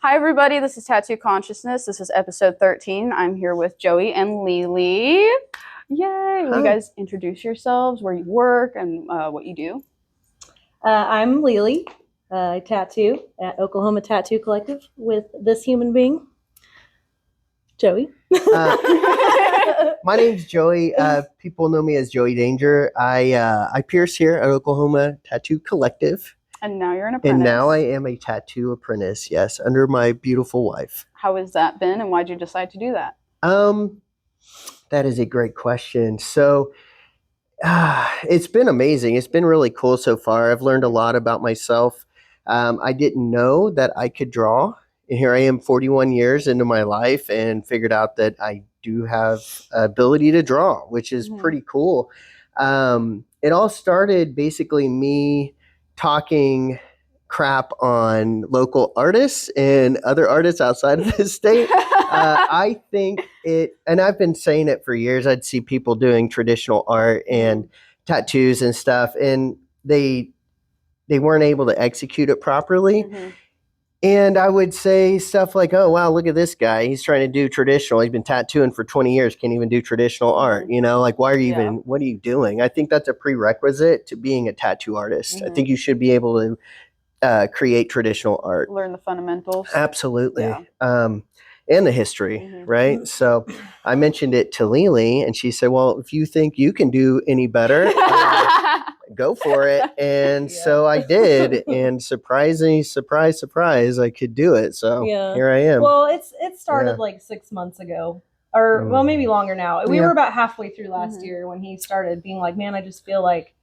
Hi, everybody. This is Tattoo Consciousness. This is episode 13. I'm here with Joey and Lili. Yay! Will you guys introduce yourselves, where you work, and what you do? I'm Lili. I tattoo at Oklahoma Tattoo Collective with this human being, Joey. My name's Joey. People know me as Joey Danger. I pierce here at Oklahoma Tattoo Collective. And now you're an apprentice. And now I am a tattoo apprentice, yes, under my beautiful wife. How has that been, and why'd you decide to do that? That is a great question. So it's been amazing. It's been really cool so far. I've learned a lot about myself. I didn't know that I could draw. And here I am 41 years into my life and figured out that I do have ability to draw, which is pretty cool. It all started basically me talking crap on local artists and other artists outside of the state. I think and I've been saying it for years. I'd see people doing traditional art and tattoos and stuff, and they weren't able to execute it properly. Mm-hmm. And I would say stuff like, oh, wow, look at this guy. He's trying to do traditional. He's been tattooing for 20 years, can't even do traditional art. You know, like, why are you what are you doing? I think that's a prerequisite to being a tattoo artist. I think you should be able to create traditional art. Learn the fundamentals. Absolutely. Yeah. And the history, right? So I mentioned it to Lili, and she said, well, if you think you can do any better, go for it. And so I did, and surprise, I could do it. So here I am. Well, it started like 6 months ago, or well, maybe longer now. We were about halfway through last year when he started being like, man, I just feel like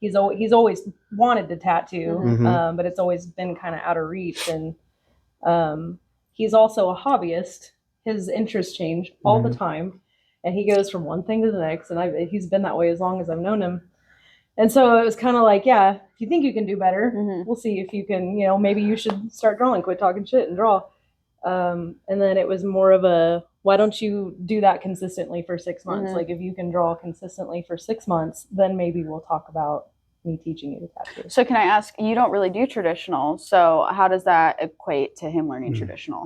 he's always wanted to tattoo, but it's always been kind of out of reach. And he's also a hobbyist. His interests change all the time, and he goes from one thing to the next. And he's been that way as long as I've known him. And so it was kind of like, yeah, if you think you can do better, we'll see if you can, maybe you should start drawing, quit talking shit and draw. And then it was more of a, why don't you do that consistently for 6 months? Like if you can draw consistently for 6 months, then maybe we'll talk about me teaching you to tattoo. So can I ask, you don't really do traditional, so how does that equate to him learning traditional?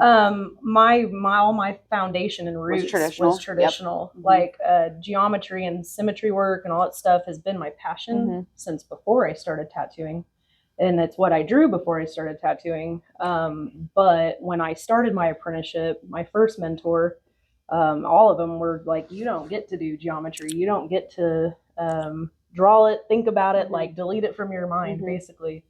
My foundation and roots was traditional. Yep. Like geometry and symmetry work and all that stuff has been my passion since before I started tattooing, and it's what I drew before I started tattooing. But when I started my apprenticeship, my first mentor, all of them were like, you don't get to do geometry, you don't get to draw it, think about it, like delete it from your mind, basically.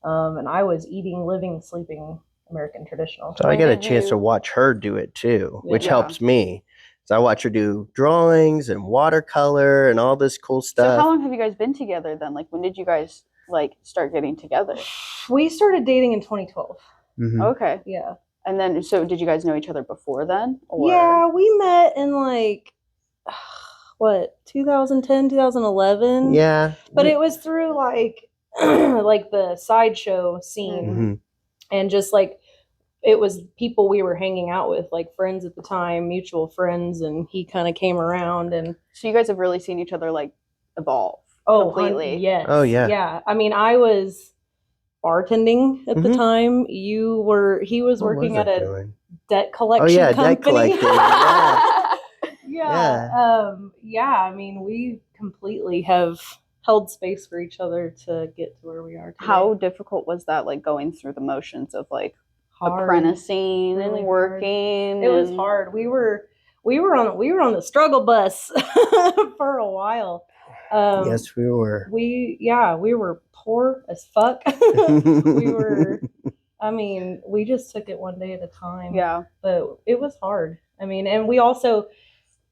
And I was eating, living, sleeping American traditional. So I get a chance to watch her do it too, which helps me. So I watch her do drawings and watercolor and all this cool stuff. So how long have you guys been together then? Like, when did you guys start getting together? We started dating in 2012. Okay. Yeah. And then, so did you guys know each other before then? Or? Yeah, we met in 2010, 2011. Yeah. But it was through like the sideshow scene, and just like it was people we were hanging out with, like friends at the time, mutual friends, and he kind of came around. And so you guys have really seen each other like evolve completely. Yes. Oh yeah. Yeah. I mean, I was bartending at the time. He was working at a debt collection company. Debt collecting. Yeah. I mean, we completely have held space for each other to get to where we are today. How difficult was that, like going through the motions of like apprenticing really and working? Hard. It was hard. We were on the struggle bus for a while. Yes, we were. We were poor as fuck. We just took it one day at a time. Yeah. But it was hard. I mean, and we also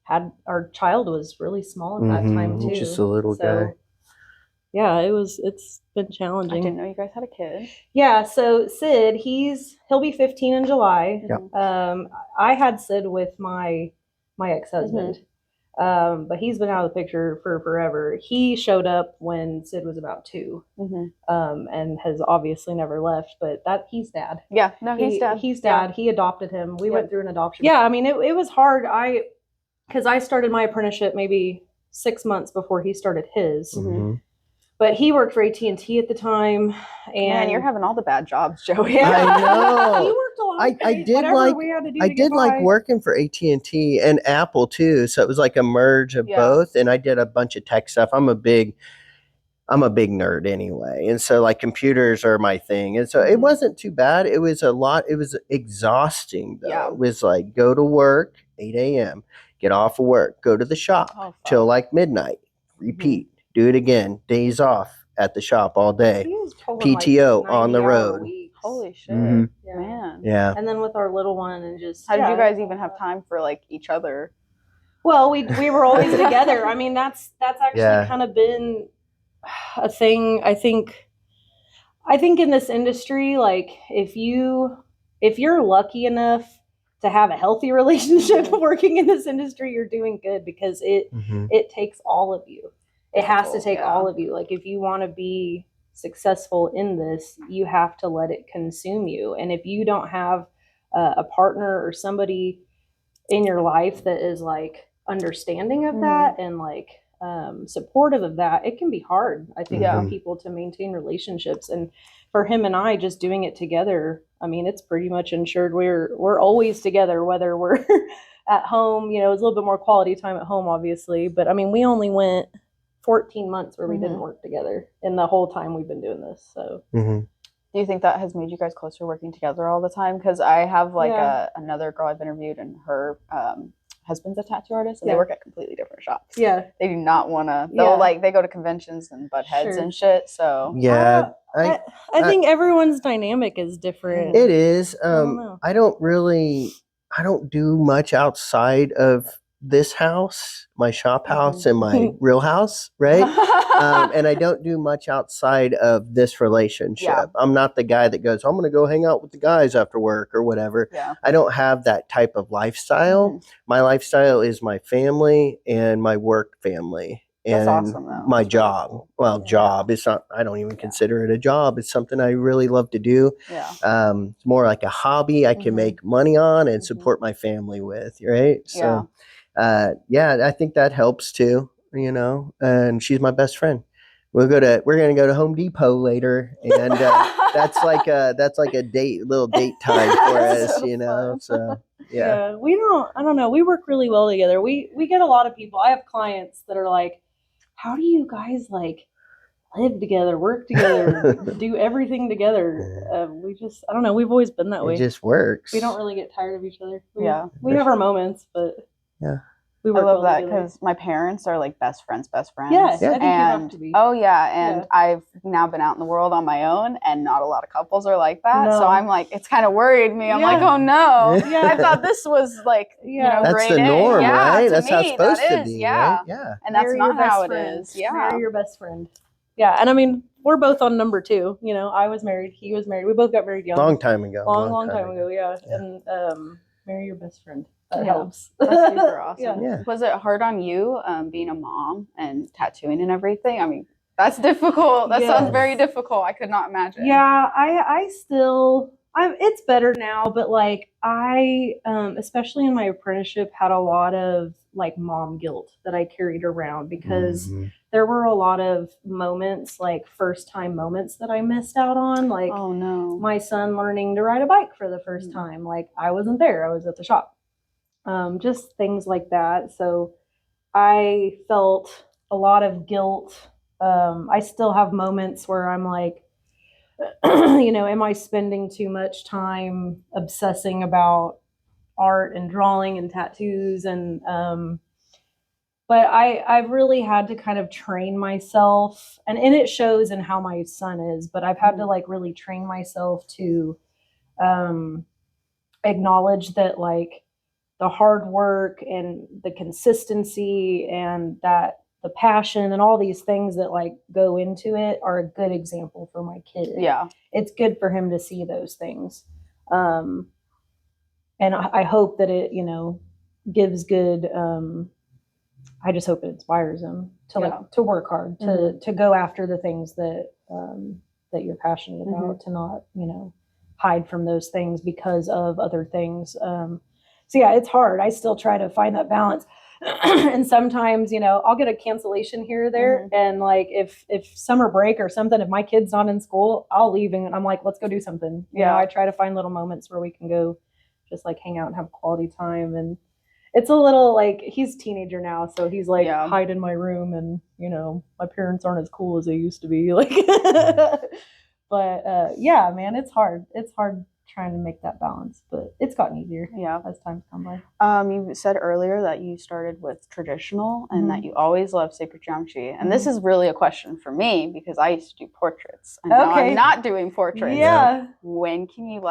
had, our child was really small at that time too. Just a little guy. Yeah, it's been challenging. I didn't know you guys had a kid. Yeah, so Sid, he'll be 15 in July. Yep. I had Sid with my ex-husband. But he's been out of the picture for forever. He showed up when Sid was about 2, and has obviously never left. But he's dad. Yeah, no, he's dad. He's dad. Yeah. He adopted him. We went through an adoption. Yeah, I mean, it was hard. Because I started my apprenticeship maybe 6 months before he started his. But he worked for AT&T at the time. And man, you're having all the bad jobs, Joey. I know. He worked a I did whatever like we had to do I to get did like by. working for AT&T and Apple too. So it was like a merge of both. And I did a bunch of tech stuff. I'm a big nerd anyway. And so like computers are my thing. And so it wasn't too bad. It was a lot. It was exhausting though. Yeah. It was like go to work 8 a.m., get off of work, go to the shop till like midnight, repeat, do it again, days off at the shop all day, PTO on the road. Holy shit, man. Yeah. And then with our little one and just how did you guys even have time for like each other? Well, we were always together. I mean, that's actually kind of been a thing. I think in this industry, like if you're lucky enough to have a healthy relationship working in this industry, you're doing good, because it takes all of you. It has to take all of you. Like if you want to be successful in this, you have to let it consume you. And if you don't have a partner or somebody in your life that is like understanding of that and like supportive of that, it can be hard, I think, for people to maintain relationships. And for him and I just doing it together, I mean, it's pretty much ensured we're always together, whether we're at home. You know, it's a little bit more quality time at home, obviously, but I mean, we only went 14 months where we didn't work together in the whole time we've been doing this. So do you think that has made you guys closer working together all the time? Because I have like another girl I've interviewed, and her husband's a tattoo artist, and they work at completely different shops. Yeah, they do not want to. They'll like they go to conventions and butt heads and shit. So I think everyone's dynamic is different. It is. I don't do much outside of this house, my shop house, and my real house, right? And I don't do much outside of this relationship. I'm not the guy that goes, I'm going to go hang out with the guys after work or whatever. I don't have that type of lifestyle. My lifestyle is my family and my work family. And that's awesome, though. my job. Cool. Well, job. It's not, I don't even consider it a job. It's something I really love to do. It's more like a hobby I can make money on and support my family with, right? So I think that helps too, you know, and she's my best friend. We're going to go to Home Depot later, and that's like a little date time for us, you know? So, I don't know. We work really well together. We get a lot of people. I have clients that are like, how do you guys like live together, work together, do everything together? I don't know. We've always been that way. It just works. We don't really get tired of each other. We have our moments, but I love that because my parents are like best friends. Yeah, I think you have to be. I've now been out in the world on my own, and not a lot of couples are like that. No. So I'm like, it's kind of worried me. I'm like, oh no, I thought this was like, you know, that's the norm, right? That's how it's supposed to be, right? Yeah, and that's not how it is. Yeah, marry your best friend. Yeah, and I mean, we're both on number 2. You know, I was married, he was married. We both got married young. Long time ago. Long time ago. Yeah, and marry your best friend. That helps. That's super awesome. Yeah. Was it hard on you being a mom and tattooing and everything? I mean, that's difficult. That sounds very difficult. I could not imagine. Yeah, I still, it's better now, but like I, especially in my apprenticeship, had a lot of like mom guilt that I carried around, because there were a lot of moments, like first time moments, that I missed out on. Like, oh no, my son learning to ride a bike for the first time. Like, I wasn't there. I was at the shop. Just things like that. So I felt a lot of guilt. I still have moments where I'm like, you know, am I spending too much time obsessing about art and drawing and tattoos? And but I've really had to kind of train myself, and it shows in how my son is, but I've had to like really train myself to acknowledge that like the hard work and the consistency and that the passion and all these things that like go into it are a good example for my kid. Yeah. It's good for him to see those things. And I hope that it, you know, gives good, I just hope it inspires him to like, to work hard, to go after the things that, that you're passionate about, to not, you know, hide from those things because of other things. So yeah, it's hard. I still try to find that balance. And sometimes, I'll get a cancellation here or there. And like, if summer break or something, if my kid's not in school, I'll leave and I'm like, let's go do something. I try to find little moments where we can go just like hang out and have quality time. And it's a little like, he's a teenager now, so he's like hide in my room, and my parents aren't as cool as they used to be, like. But yeah, man, it's hard trying to make that balance, but it's gotten easier as time's gone by. You said earlier that you started with traditional and that you always loved sacred geometry, and this is really a question for me because I used to do portraits and now I'm not doing portraits. When can you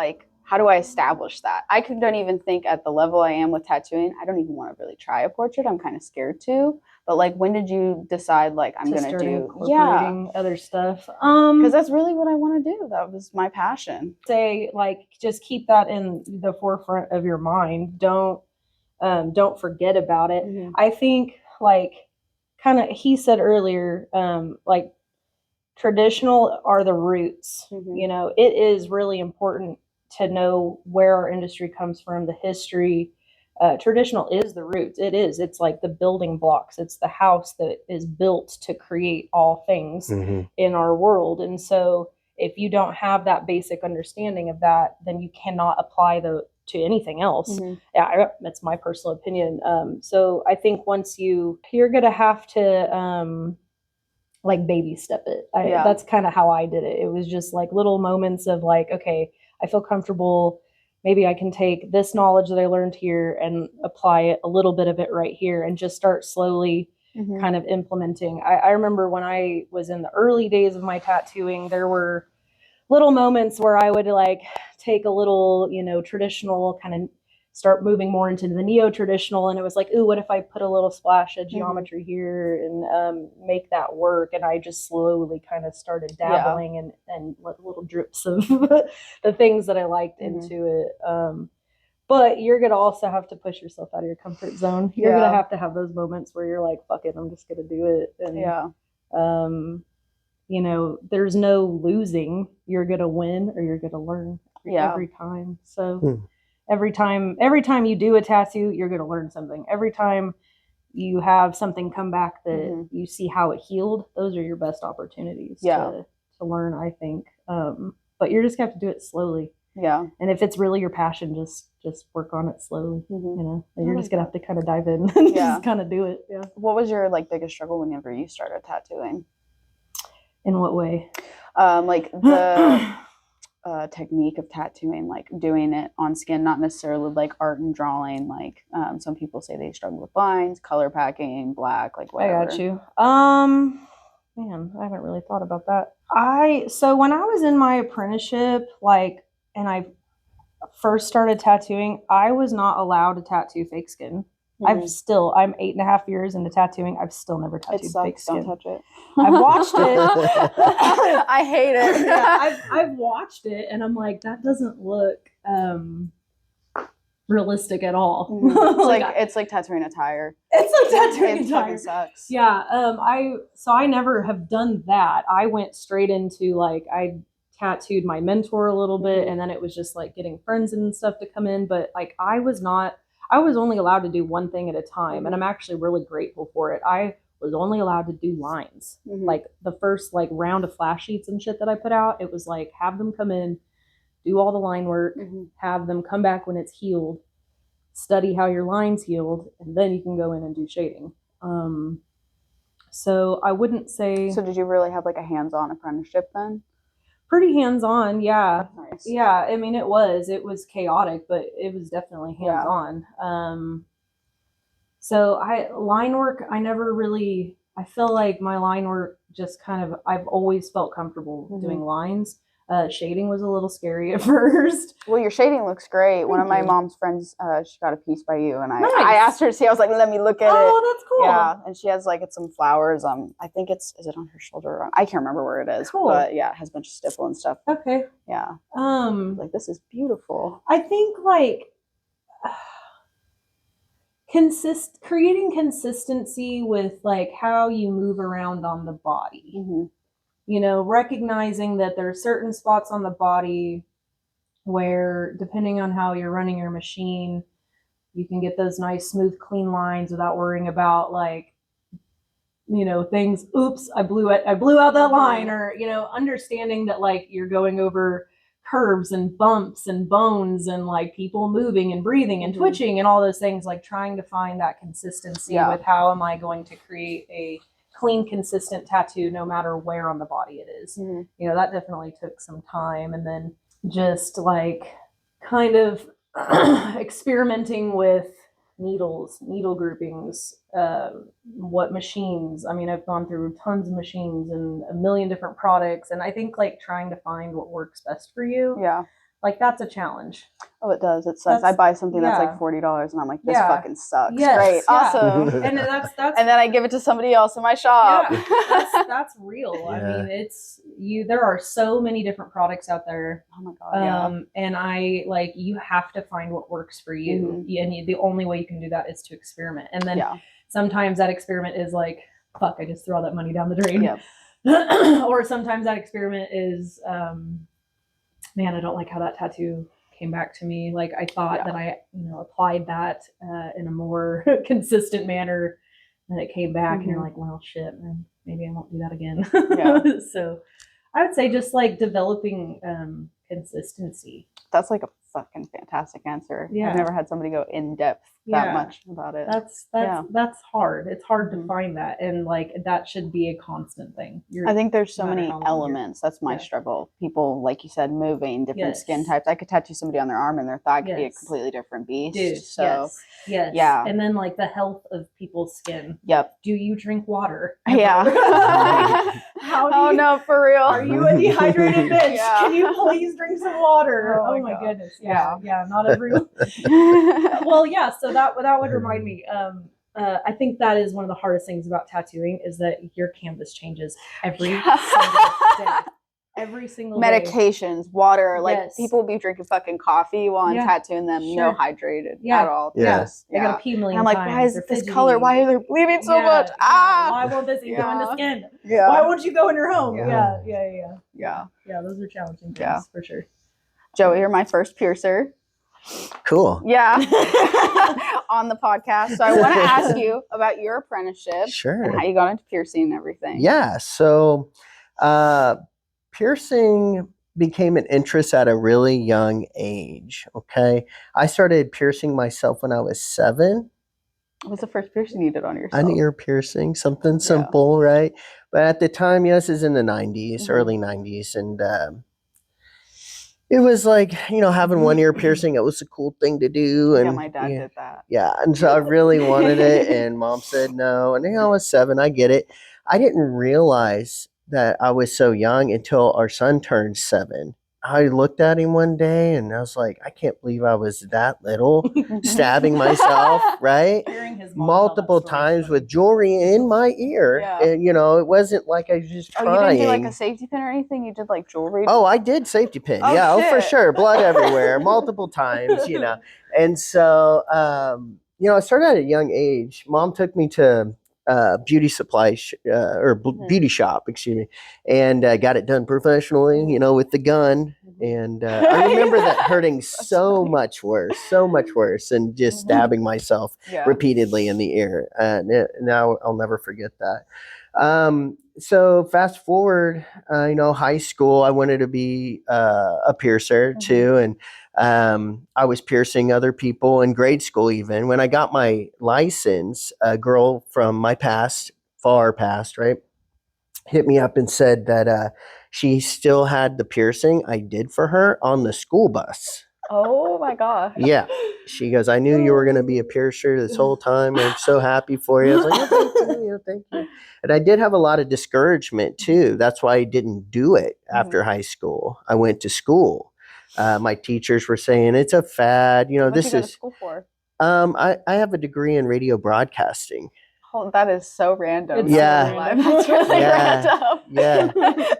how do I establish that? I don't even think at the level I am with tattooing, I don't even want to really try a portrait. I'm kind of scared to. But when did you decide I'm going to do incorporating other stuff? Because that's really what I want to do. That was my passion. Say just keep that in the forefront of your mind. Don't forget about it. I think kind of he said earlier, traditional are the roots. It is really important to know where our industry comes from, the history. Traditional is the roots. It's like the building blocks. It's the house that is built to create all things in our world. And so if you don't have that basic understanding of that, then you cannot apply to anything else. That's my personal opinion. So I think once you're going to have to baby step it. That's kind of how I did it. It was just little moments of okay, I feel comfortable. Maybe I can take this knowledge that I learned here and apply it, a little bit of it right here, and just start slowly kind of implementing. I remember when I was in the early days of my tattooing, there were little moments where I would take a little, traditional, kind of start moving more into the neo-traditional, and it was ooh, what if I put a little splash of geometry here and make that work? And I just slowly kind of started dabbling and little drips of the things that I liked into it. But you're going to also have to push yourself out of your comfort zone. You're going to have those moments where you're like, fuck it, I'm just going to do it. And there's no losing. You're going to win or you're going to learn every time. So every time you do a tattoo, you're going to learn something. Every time you have something come back that you see how it healed, those are your best opportunities to learn, I think. But you're just going to have to do it slowly. Yeah. And if it's really your passion, just work on it slowly. And you're just going to have to kind of dive in and just kind of do it. Yeah. What was your biggest struggle whenever you started tattooing? In what way? The technique of tattooing, doing it on skin, not necessarily art and drawing. Some people say they struggle with lines, color packing, black, whatever. I got you. Man, I haven't really thought about that. So when I was in my apprenticeship, and I first started tattooing, I was not allowed to tattoo fake skin. I'm 8.5 years into tattooing. I've still never tattooed fake skin. Don't touch it. I've watched it. I hate it. I've watched it, and I'm like, that doesn't look realistic at all. It's like tattooing a tire. It's like tattooing a tire. It sucks. Yeah. I never have done that. I went straight into I tattooed my mentor a little bit, and then it was just getting friends and stuff to come in. But I was only allowed to do one thing at a time, and I'm actually really grateful for it. I was only allowed to do lines. The first round of flash sheets and shit that I put out, it was have them come in, do all the line work, have them come back when it's healed, study how your line's healed, and then you can go in and do shading. So I wouldn't say... So did you really have a hands-on apprenticeship then? Pretty hands-on, yeah. That's nice. Yeah, I mean, it was chaotic, but it was definitely hands-on. So line work, I never really, I feel like my line work just I've always felt comfortable doing lines. Shading was a little scary at first. Well, your shading looks great. One of my mom's friends, she got a piece by you, and I asked her to see. I was like, let me look at it. Oh, that's cool. Yeah, and she has it's some flowers. I think is it on her shoulder? I can't remember where it is. Cool. But yeah, it has a bunch of stipple and stuff. Okay. Yeah. This is beautiful. I think creating consistency with how you move around on the body. Recognizing that there are certain spots on the body where, depending on how you're running your machine, you can get those nice, smooth, clean lines without worrying about like, you know, things, oops, I blew out that line, or, you know, understanding that like you're going over curves and bumps and bones and like people moving and breathing and twitching and all those things, like trying to find that consistency with how am I going to create a clean, consistent tattoo no matter where on the body it is. You know, that definitely took some time. And then just like kind of experimenting with needles, needle groupings, what machines. I mean, I've gone through tons of machines and a million different products, and I think like trying to find what works best for you. Yeah. Like that's a challenge. Oh, it does. It sucks. I buy something that's like $40 and I'm like, this fucking sucks. Great. Awesome. And that's and then I give it to somebody else in my shop. Yeah, that's real. I mean, there are so many different products out there. Oh my God. And I like, you have to find what works for you. And the only way you can do that is to experiment. And then sometimes that experiment is like, fuck, I just threw all that money down the drain. Or sometimes that experiment is, man, I don't like how that tattoo came back to me. Like I thought that I, you know, applied that in a more consistent manner, and it came back, and you're like, well, shit, man, maybe I won't do that again. So I would say just like developing consistency. That's like a fucking fantastic answer. I've never had somebody go in depth that much about it. That's hard. It's hard to find that, and like that should be a constant thing. I think there's so many elements. That's my struggle. People, like you said, moving different skin types. I could tattoo somebody on their arm and their thigh could be a completely different beast. Dude, so yeah. And then like the health of people's skin. Do you drink water? Oh no, for real. Are you a dehydrated bitch? Can you please drink some water? Oh my goodness. Yeah, not everyone. Well, so that would remind me. I think that is one of the hardest things about tattooing is that your canvas changes every single day. Every single medications, day. Water, like people will be drinking fucking coffee while I'm tattooing them, no hydrated at all. They gotta pee a million times. I'm like, why is this color? Why are they bleeding so much? Why won't this go in the skin? Why won't you go in your home? Yeah. Those are challenging things for sure. Joey, you're my first piercer. Cool. On the podcast. So I want to ask you about your apprenticeship. Sure. And how you got into piercing and everything. Yeah. So piercing became an interest at a really young age. Okay. I started piercing myself when I was 7. What was the first piercing you did on yourself? An ear piercing, something simple, right? But at the time, this is in the 90s, early 90s. And it was like, you know, having one ear piercing, it was a cool thing to do. And my dad did that. Yeah. And so I really wanted it. And mom said no. And I was 7. I get it. I didn't realize that I was so young until our son turned 7. I looked at him one day and I was like, I can't believe I was that little, stabbing myself, right? Multiple times with jewelry in my ear. And, you know, it wasn't like I was just trying. You didn't do like a safety pin or anything? You did like jewelry? Oh, I did safety pin. For sure. Blood everywhere, multiple times, you know. And so, you know, I started at a young age. Mom took me to beauty supply beauty shop, and got it done professionally, you know, with the gun. And I remember that hurting so much worse than just stabbing myself repeatedly in the ear. Now I'll never forget that. So fast forward, you know, high school, I wanted to be a piercer too. And I was piercing other people in grade school. Even when I got my license, a girl from my past, far past, right, hit me up and said that she still had the piercing I did for her on the school bus. Oh my God. Yeah. She goes, I knew you were going to be a piercer this whole time. I'm so happy for you. I was like, oh, thank you. And I did have a lot of discouragement too. That's why I didn't do it after high school. I went to school. My teachers were saying it's a fad. You know, What did you go to school for? I have a degree in radio broadcasting. Oh, that is so random. That's really random.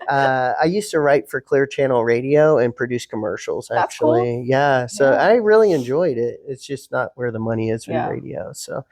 I used to write for Clear Channel Radio and produce commercials, actually. That's cool. So I really enjoyed it. It's just not where the money is in radio. So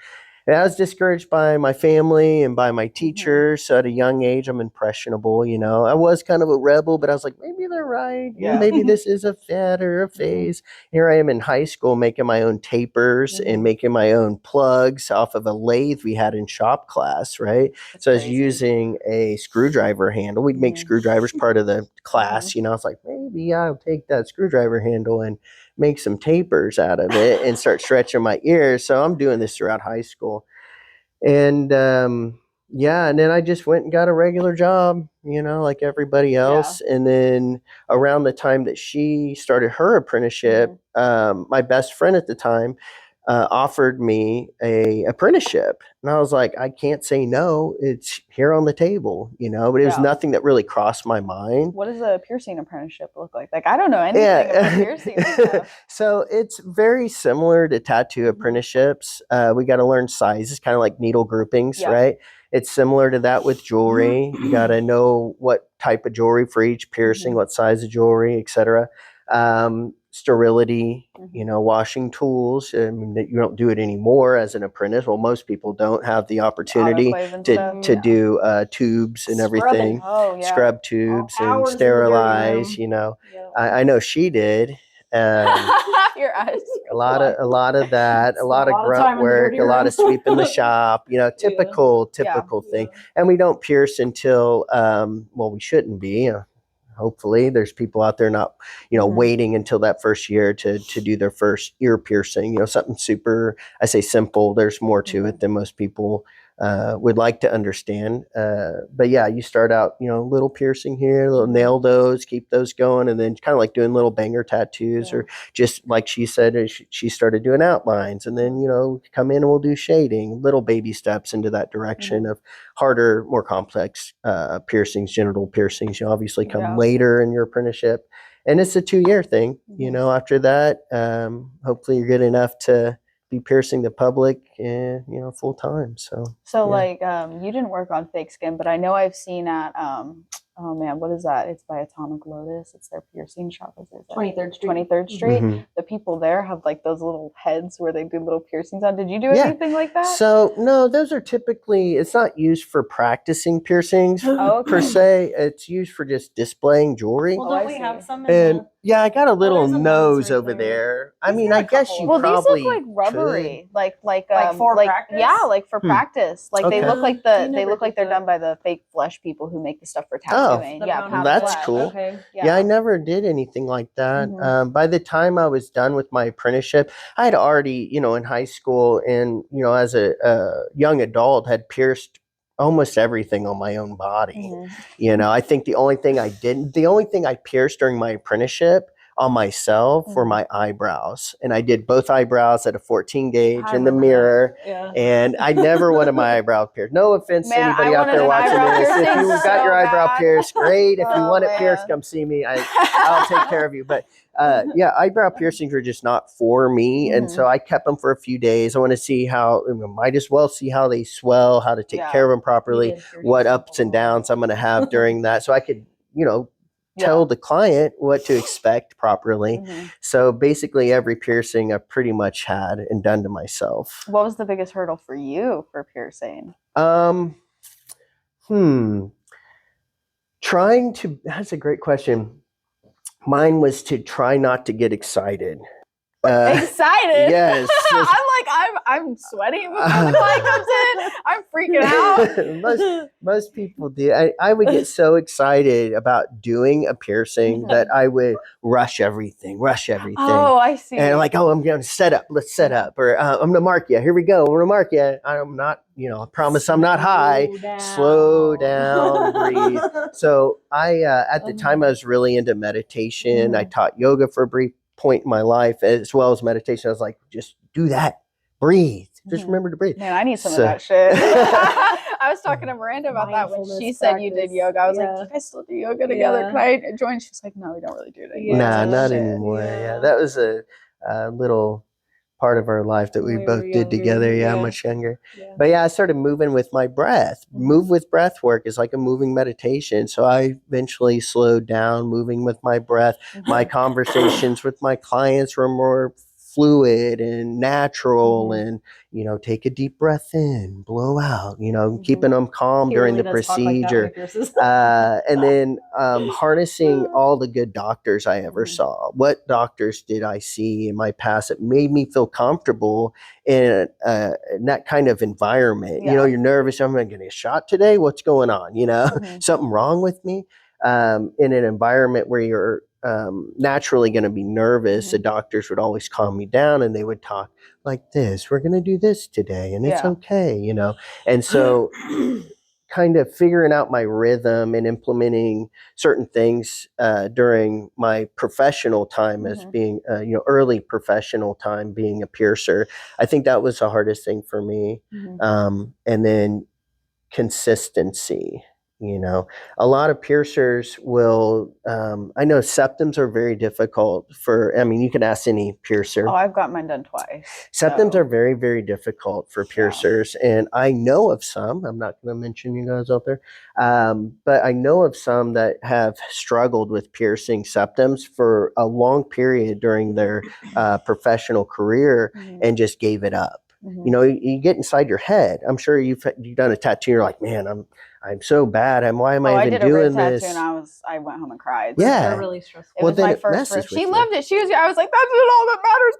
And I was discouraged by my family and by my teachers. So at a young age, I'm impressionable. I was kind of a rebel, but I was like, maybe they're right. Maybe this is a fad or a phase. Here I am in high school making my own tapers and making my own plugs off of a lathe we had in shop class, right? That's so I was crazy. using a screwdriver handle. We'd make screwdrivers part of the class. I was like, maybe I'll take that screwdriver handle and make some tapers out of it and start stretching my ears. So I'm doing this throughout high school. And and then I just went and got a regular job, like everybody else. And then around the time that she started her apprenticeship, my best friend at the time offered me a apprenticeship. And I was like, I can't say no. It's here on the table, but it was nothing that really crossed my mind. What does a piercing apprenticeship look like? Like, I don't know anything about piercing stuff. So it's very similar to tattoo apprenticeships. We got to learn sizes, kind of like needle groupings, right? It's similar to that with jewelry. You got to know what type of jewelry for each piercing, what size of jewelry, etc. Sterility, washing tools. I mean, you don't do it anymore as an apprentice. Well, most people don't have the the opportunity to do tubes and everything, scrub tubes and sterilize. I know she did. Your eyes. A lot of that, a lot of grunt work, a lot of sweeping the shop. Typical thing. And we don't pierce until we shouldn't be. Hopefully there's people out there not, waiting until that first year to do their first ear piercing, something super, I say simple. There's more to it than most people would like to understand. But yeah, you start out, little piercing here, little nail those, keep those going. And then kind of like doing little banger tattoos or just like she said, she started doing outlines and then, come in and we'll do shading, little baby steps into that direction of harder, more complex piercings, genital piercings. You obviously come later in your apprenticeship. And it's a 2-year thing, after that, hopefully you're good enough to be piercing the public, full time. So like, you didn't work on fake skin, but I know I've seen at, oh man, what is that? It's by Atomic Lotus. It's their piercing shop. 23rd Street. 23rd Street. The people there have like those little heads where they do little piercings on. Did you do anything like that? So no, those are typically, it's not used for practicing piercings per se. It's used for just displaying jewelry. Well, don't we have some in yeah, I got a little nose over there. I mean, I guess you probably these look like rubbery, like for practice. Yeah, like for practice. Like they look like they're done by the fake flesh people who make the stuff for tattooing. That's cool. Okay. Yeah, I never did anything like that. By the time I was done with my apprenticeship, I had already, in high school and as a young adult, had pierced almost everything on my own body. I think the only thing I pierced during my apprenticeship on myself were my eyebrows. And I did both eyebrows at a 14 gauge in the mirror. And I never wanted my eyebrow pierced. No offense to anybody out there watching this. If you got your eyebrow pierced, great. If you want it pierced, come see me. I'll take care of you. But eyebrow piercings were just not for me. And so I kept them for a few days. I want to see might as well see how they swell, how to take care of them properly, what ups and downs I'm going to have during that. So I could, tell the client what to expect properly. So basically every piercing I pretty much had and done to myself. What was the biggest hurdle for you for piercing? That's a great question. Mine was to try not to get excited. Excited? Yes. I'm sweating before the client comes in. I'm freaking out. Most people do. I would get so excited about doing a piercing that I would rush everything. Oh, I see. And I'm going to set up. Let's set up. Or I'm going to mark you. Here we go. I'm going to mark you. I'm not, I promise I'm not high. Slow down, breathe. So at the time I was really into meditation. I taught yoga for a brief point in my life as well as meditation. I was like, just do that. Breathe. Just remember to breathe. Man, I need some of that shit. I was talking to Miranda about that when she said you did yoga. I was like, do you guys still do yoga together? Can I join? She's like, no, we don't really do it anymore. Nah, not anymore. Yeah, that was a little part of our life that we both did together. Much younger. But I started moving with my breath. Move with breath work is like a moving meditation. So I eventually slowed down moving with my breath. My conversations with my clients were more fluid and natural, and take a deep breath in, blow out, keeping them calm during the procedure. And then harnessing all the good doctors I ever saw. What doctors did I see in my past that made me feel comfortable in that kind of environment? You're nervous. I'm going to get a shot today. What's going on? Something wrong with me? In an environment where you're naturally going to be nervous, the doctors would always calm me down, and they would talk like this. We're going to do this today, and it's okay, And so kind of figuring out my rhythm and implementing certain things during my professional time as being, early professional time being a piercer. I think that was the hardest thing for me. And then consistency. A lot of piercers will, I know septums are very difficult you can ask any piercer. Oh, I've got mine done twice. Septums are very, very difficult for piercers. And I know of some, I'm not going to mention you guys out there, but I know of some that have struggled with piercing septums for a long period during their professional career and just gave it up. You get inside your head. I'm sure you've done a tattoo. You're like, man, I'm so bad. Why am I even doing this? I did a tattoo and I went home and cried. Yeah, they're really stressful. It was my first. She loved it. I was like, that's all that matters.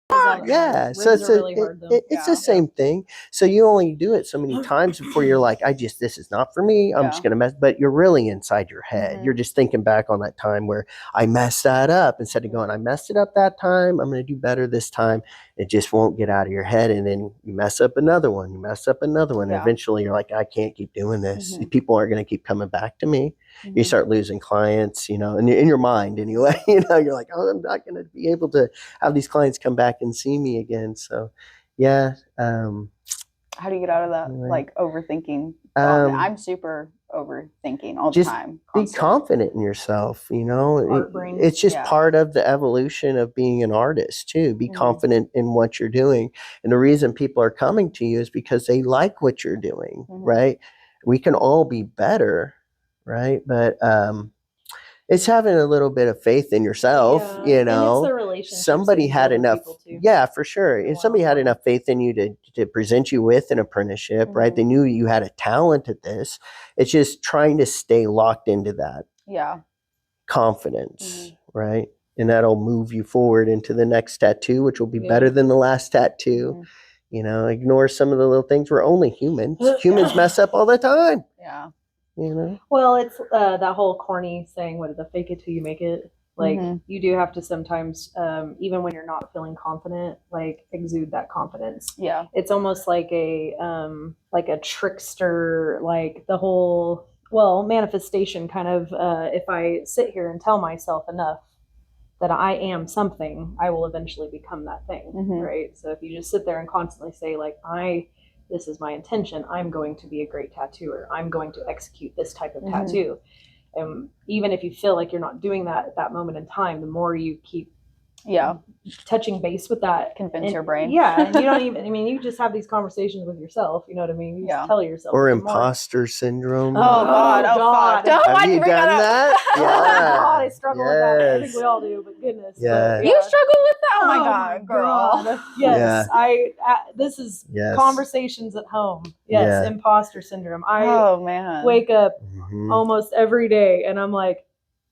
But yeah, so it's the same thing. So you only do it so many times before you're like, this is not for me. I'm just gonna mess. But you're really inside your head. You're just thinking back on that time where I messed that up, instead of going, I messed it up that time, I'm gonna do better this time. It just won't get out of your head, and then you mess up another one. And eventually you're like, I can't keep doing this. People aren't gonna keep coming back to me. You start losing clients, and in your mind anyway. You're like, oh, I'm not gonna be able to have these clients come back and see me again. So yeah. How do you get out of that? Anyway. Like overthinking? I'm super overthinking all the time. Be confident in yourself. It's just part of the evolution of being an artist too. Be confident in what you're doing. And the reason people are coming to you is because they like what you're doing, right? We can all be better, right? But it's having a little bit of faith in yourself, And it's the relationship. Somebody had enough, for sure. If somebody had enough faith in you to present you with an apprenticeship, right? They knew you had a talent at this. It's just trying to stay locked into that confidence, right? And that'll move you forward into the next tattoo, which will be better than the last tattoo. Ignore some of the little things. We're only humans. Humans mess up all the time. Yeah. Well, it's that whole corny saying, what is the fake it till you make it? Like you do have to sometimes, even when you're not feeling confident, like exude that confidence. Yeah. It's almost like a trickster, like the whole, manifestation kind of, if I sit here and tell myself enough that I am something, I will eventually become that thing. Right. So if you just sit there and constantly say like, this is my intention, I'm going to be a great tattooer, I'm going to execute this type of tattoo. And even if you feel like you're not doing that at that moment in time, the more you keep touching base with that, convince your brain. And you don't even, you just have these conversations with yourself, you know what I mean? You just tell yourself. Or imposter syndrome. Oh God. Have you done that? Yeah. God, I struggle with that. I think we all do, but goodness. Yeah. You struggle with that? Oh my God, girl. God. Yes. This is conversations at home. Yes. Imposter syndrome. I wake up almost every day and I'm like,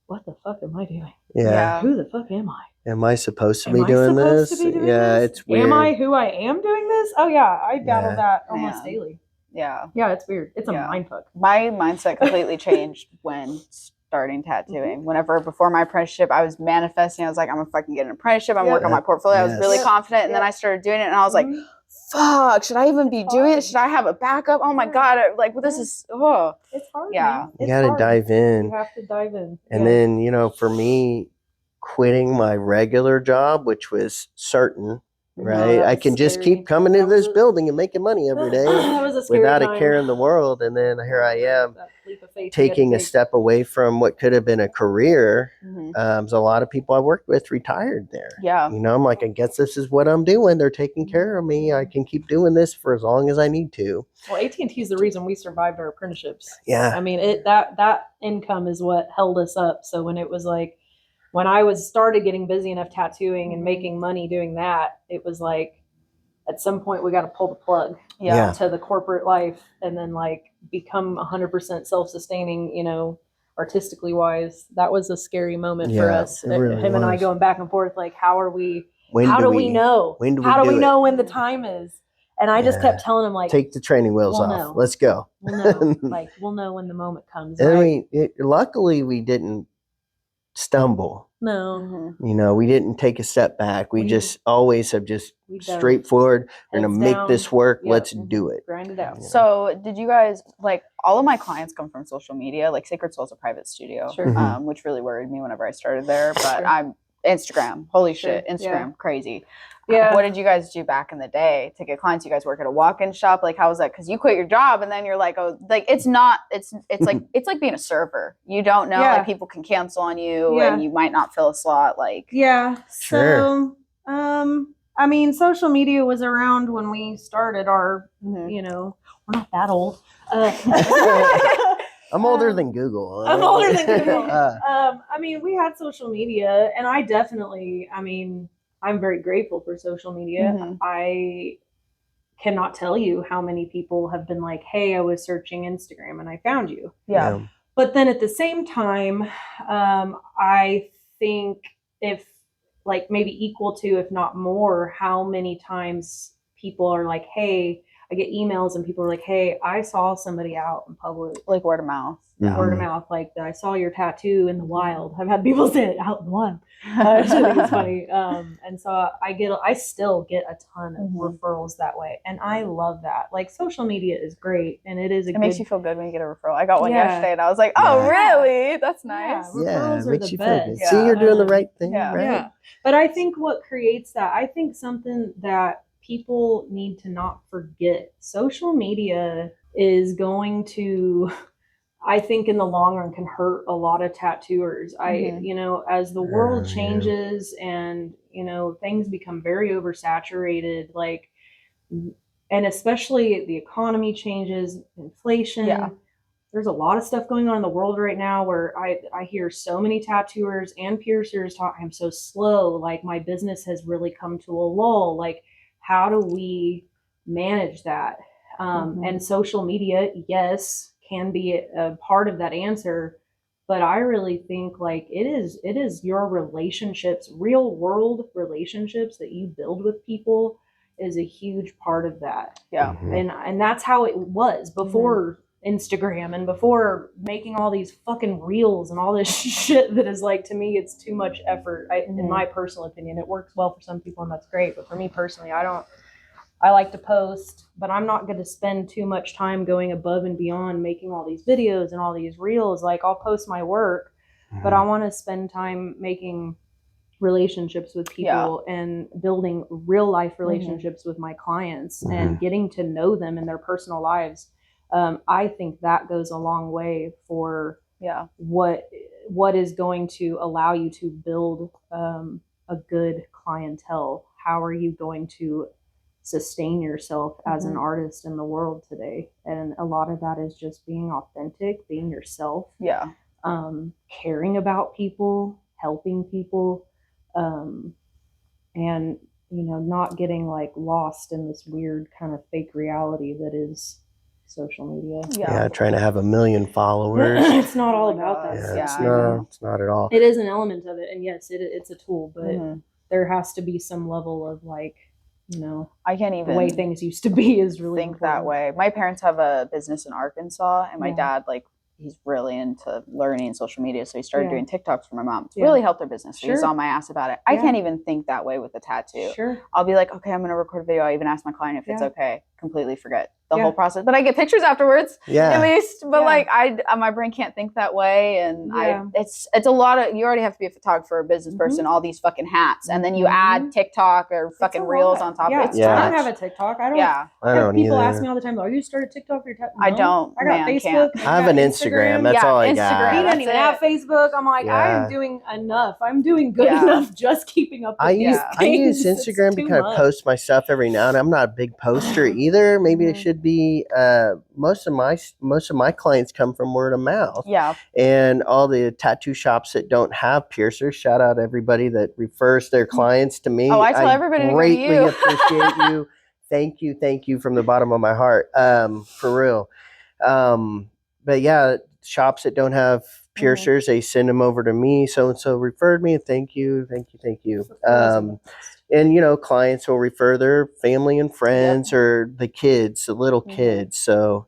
what the fuck am I doing? Yeah. Who the fuck am I? Am I supposed to be doing this? It's weird. Am I who I am doing this? Oh yeah, I battle that almost daily. Yeah. Yeah, it's weird. It's a mindfuck. My mindset completely changed when starting tattooing. Before my apprenticeship, I was manifesting. I was like, I'm gonna fucking get an apprenticeship. I'm working on my portfolio. I was really confident. And then I started doing it and I was like, fuck, should I even be doing it? Should I have a backup? Oh my God. This is, It's hard. Yeah. You gotta dive in. You have to dive in. And then, for me, quitting my regular job, which was certain, right? I can just keep coming into this building and making money every day without a care in the world. And then here I am taking a step away from what could have been a career. So a lot of people I worked with retired there. Yeah. I'm like, I guess this is what I'm doing. They're taking care of me. I can keep doing this for as long as I need to. Well, AT&T is the reason we survived our apprenticeships. Yeah. That income is what held us up. So when it was like, when I started getting busy enough tattooing and making money doing that, it was like, at some point we got to pull the plug to the corporate life and then like become 100% self-sustaining, you know, artistically wise. That was a scary moment for us. Really him was. and I going back and forth, like, how do we know? When do we know when the time is? And I just kept telling him, like, take the training wheels off. Know. Let's go. We'll know. Like, we'll know when the moment comes. And luckily we didn't stumble. No. You know, we didn't take a step back. We just always have just straightforward. We're going to make this work. Yep. Let's do it. Grind it out. Yeah. So did you guys, like, all of my clients come from social media. Like Sacred Soul's a private studio, which really worried me whenever I started there. But I'm Instagram. Holy shit. Instagram. Crazy. Yeah. What did you guys do back in the day to get clients? You guys work at a walk-in shop? Like, how was that? Because you quit your job and then you're like, oh, like, it's like being a server. You don't know, like, people can cancel on you and you might not fill a slot. Like, Sure. So, I mean, social media was around when we started our, you know, we're not that old. I'm older than Google. I'm older than Google. I mean, we had social media and I definitely, I mean, I'm very grateful for social media. I cannot tell you how many people have been like, hey, I was searching Instagram and I found you. Yeah. But then at the same time, I think if like maybe equal to, if not more, how many times people are like, hey, I get emails and people are like, hey, I saw somebody out in public. Like word of mouth. Word of mouth. Like, I saw your tattoo in the wild. I've had people say it, out in the wild. I think it's funny. And so I still get a ton of referrals that way. And I love that. Like, social media is great. And it is makes you feel good when you get a referral. I got one yesterday and I was like, oh, really? That's nice. Referrals are the best. See, you're doing the right thing. Right? Yeah. But I think what creates that, I think something that people need to not forget, social media is going to, I think in the long run, can hurt a lot of tattooers. You know, as the world changes and, you know, things become very oversaturated, like, and especially the economy changes, inflation. There's a lot of stuff going on in the world right now where I hear so many tattooers and piercers talk, I'm so slow, like my business has really come to a lull. Like, how do we manage that? And social media, yes, can be a part of that answer, but I really think like it is your relationships, real world relationships that you build with people is a huge part of that. And that's how it was before Instagram and before making all these fucking reels and all this shit that is like, to me, it's too much effort. In my personal opinion, it works well for some people and that's great, but for me personally, I like to post, but I'm not going to spend too much time going above and beyond making all these videos and all these reels. Like, I'll post my work, but I want to spend time making relationships with people and building real life relationships with my clients and getting to know them in their personal lives. I think that goes a long way for what is going to allow you to build a good clientele. How are you going to sustain yourself as an artist in the world today? And a lot of that is just being authentic, being yourself, caring about people, helping people, and, you know, not getting like lost in this weird kind of fake reality that is social media. Trying to have 1 million followers. It's not all about that. It's not at all. It is an element of it, and yes, it's a tool, but there has to be some level of like, you know, I can't even, the way things used to be is really think that way. My parents have a business in Arkansas, and my dad, like, he's really into learning social media, so he started doing TikToks for my mom. It's really helped their business. So he's on my ass about it. I can't even think that way with a tattoo. I'll be like, okay, I'm going to record a video. I even ask my client if it's okay. Completely forget the whole process, but I get pictures afterwards, at least. But like, my brain can't think that way, and it's a lot of. You already have to be a photographer, a business person, all these fucking hats, and then you add TikTok or fucking reels on top of it. I don't have a TikTok. I don't. People ask me all the time, "Are you started TikTok or TikTok?" I don't. I got Facebook. I have an Instagram. That's all I got. He doesn't even have Facebook. I'm like, I am doing enough. I'm doing good enough just keeping up with these things. I use Instagram to kind of post my stuff every now and then. I'm not a big poster either. Maybe I should be most of my clients come from word of mouth. Yeah. And all the tattoo shops that don't have piercers, shout out everybody that refers their clients to me. Oh, I tell everybody to go to you. Greatly appreciate you. Thank you from the bottom of my heart. For real. But yeah, shops that don't have piercers, they send them over to me. So and so referred me. Thank you. And you know, clients will refer their family and friends or the kids, the little kids. So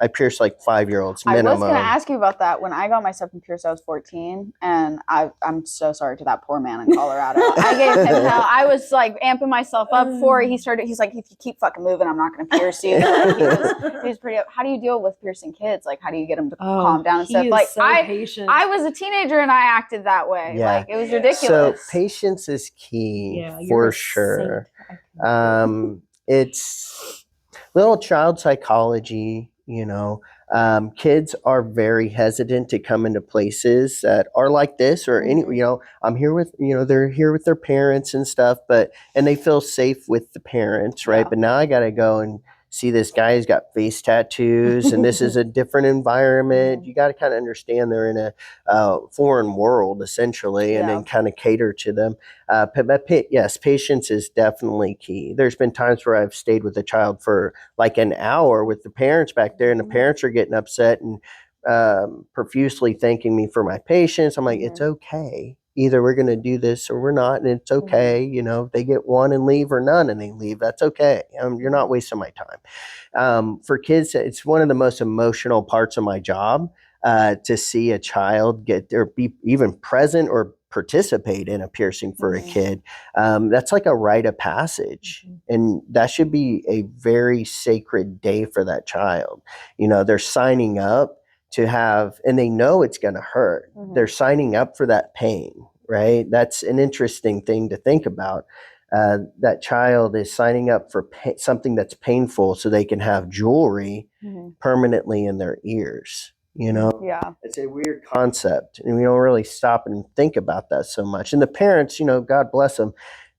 I pierced like 5-year-olds minimum. I was going to ask you about that. When I got myself pierced, I was 14, and I'm so sorry to that poor man in Colorado. I gave him hell. I was like amping myself up for it. He's like, if you keep fucking moving, I'm not going to pierce you. Like, he was pretty. How do you deal with piercing kids? Like, how do you get them to calm down and stuff? Like, so patient. I was a teenager and I acted that way. Yeah. Like, it was ridiculous. So patience is key for sure. It's little child psychology. You know, kids are very hesitant to come into places that are like this or any, you know, I'm here with, you know, they're here with their parents and stuff, and they feel safe with the parents, right? But now I got to go and see this guy who's got face tattoos and this is a different environment. You got to kind of understand they're in a foreign world essentially, and then kind of cater to them. Yes, patience is definitely key. There's been times where I've stayed with a child for like an hour with the parents back there, and the parents are getting upset and profusely thanking me for my patience. I'm like, it's okay. Either we're going to do this or we're not, and it's okay. You know, they get one and leave or none and they leave. That's okay. You're not wasting my time. For kids, it's one of the most emotional parts of my job to see a child get or be even present or participate in a piercing for a kid. That's like a rite of passage, and that should be a very sacred day for that child. You know, they're signing up to have, and they know it's going to hurt. They're signing up for that pain, right? That's an interesting thing to think about. That child is signing up for something that's painful so they can have jewelry permanently in their ears. You know, it's a weird concept, and we don't really stop and think about that so much. And the parents, you know, God bless them,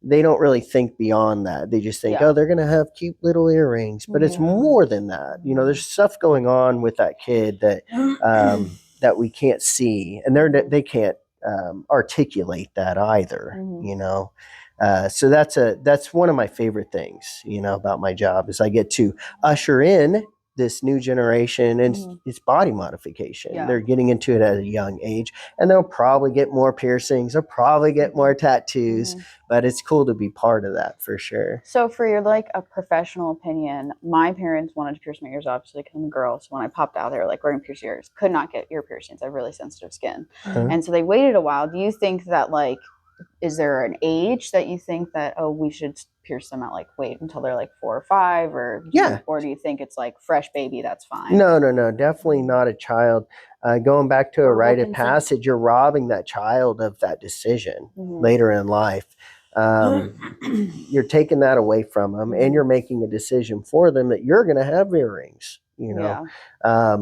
they don't really think beyond that. They just think, oh, they're going to have cute little earrings, but it's more than that. You know, there's stuff going on with that kid that that we can't see, and they can't articulate that either. You know, so that's one of my favorite things, you know, about my job is I get to usher in this new generation, and it's body modification. They're getting into it at a young age, and they'll probably get more piercings, they'll probably get more tattoos, but it's cool to be part of that for sure. So for your like a professional opinion, my parents wanted to pierce my ears, obviously because I'm a girl. So when I popped out, they were like, we're gonna pierce your ears. Could not get ear piercings. I have really sensitive skin. And so they waited a while. Do you think that like, is there an age that you think that, oh, we should pierce them at, like wait until they're like 4 or 5, or or do you think it's like fresh baby, that's fine? No, definitely not a child. Going back to a rite of passage, you're robbing that child of that decision later in life. You're taking that away from them, and you're making a decision for them that you're going to have earrings. You know, I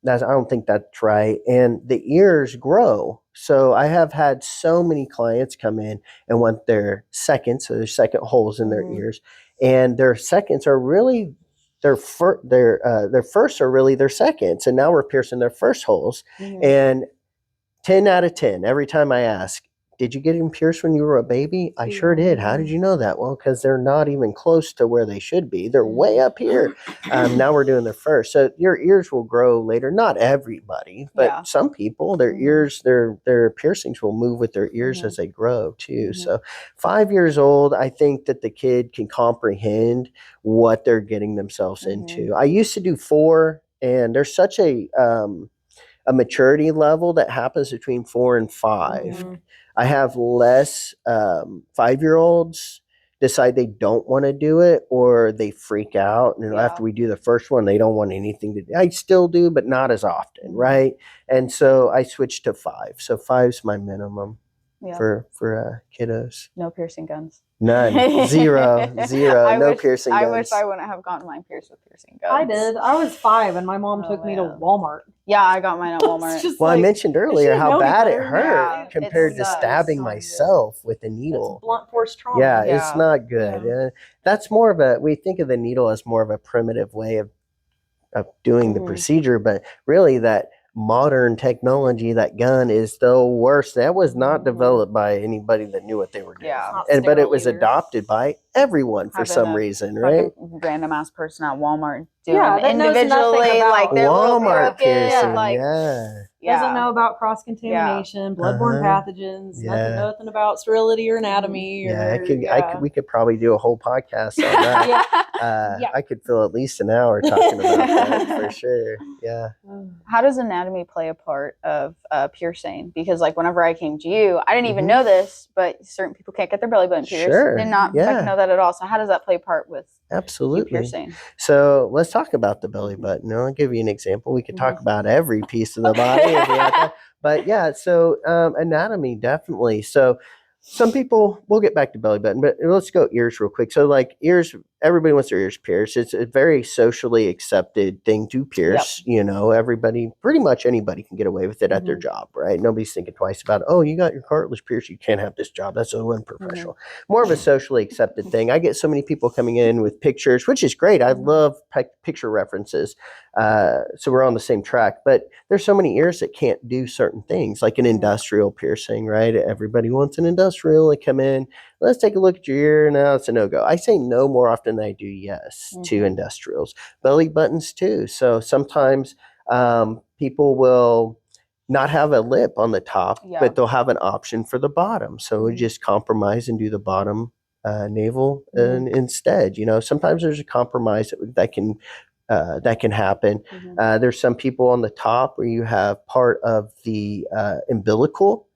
don't think that's right. And the ears grow. So I have had so many clients come in and want their seconds, so there's second holes in their ears, and their seconds are really their firsts are really their seconds, and now we're piercing their first holes. And 10 out of 10 every time I ask, did you get them pierced when you were a baby? I sure did. How did you know that? Well, because they're not even close to where they should be. They're way up here. Now we're doing their first. So your ears will grow later. Not everybody, but some people, their ears, their piercings will move with their ears as they grow too. So 5 years old, I think that the kid can comprehend what they're getting themselves into. I used to do 4, and there's such a maturity level that happens between 4 and 5. I have less 5-year-olds decide they don't want to do it, or they freak out. And after we do the first one, they don't want anything to do. I still do, but not as often, right? And so I switched to 5. So 5's my minimum. for kiddos. No piercing guns. None. Zero. Piercing guns. I wish I wouldn't have gotten mine pierced with piercing guns. I did. I was 5 and my mom took me to Walmart. Yeah, I got mine at Walmart. Well, I mentioned earlier how bad it hurt compared to stabbing myself with a needle. It's blunt force trauma. Yeah, it's not good. That's more of we think of the needle as more of a primitive way of doing the procedure, but really that modern technology, that gun is the worst. That was not developed by anybody that knew what they were doing. But it was adopted by everyone for some reason, right? Random ass person at Walmart doing individually, like their Walmart piercing, doesn't know about cross contamination, bloodborne pathogens, nothing about sterility or anatomy. We could probably do a whole podcast on that. I could fill at least an hour talking about that for sure. Yeah. How does anatomy play a part of piercing? Because like whenever I came to you, I didn't even know this, but certain people can't get their belly button pierced. Did not know that at all. So how does that play a part with piercing? So let's talk about the belly button. I'll give you an example. We could talk about every piece of the body, but so anatomy definitely. So some people, we'll get back to belly button, but let's go ears real quick. So like ears, everybody wants their ears pierced. It's a very socially accepted thing to pierce. Everybody, pretty much anybody can get away with it at their job, right? Nobody's thinking twice about, you got your cartilage pierced, you can't have this job. That's so unprofessional. More of a socially accepted thing. I get so many people coming in with pictures, which is great. I love picture references. So we're on the same track, but there's so many ears that can't do certain things, like an industrial piercing, right? Everybody wants an industrial. They come in, let's take a look at your ear. Now it's a no-go. I say no more often than I do yes to industrials. Belly buttons too. So sometimes people will not have a lip on the top, but they'll have an option for the bottom. So we just compromise and do the bottom navel instead. Sometimes there's a compromise that can happen. There's some people on the top where you have part of the umbilical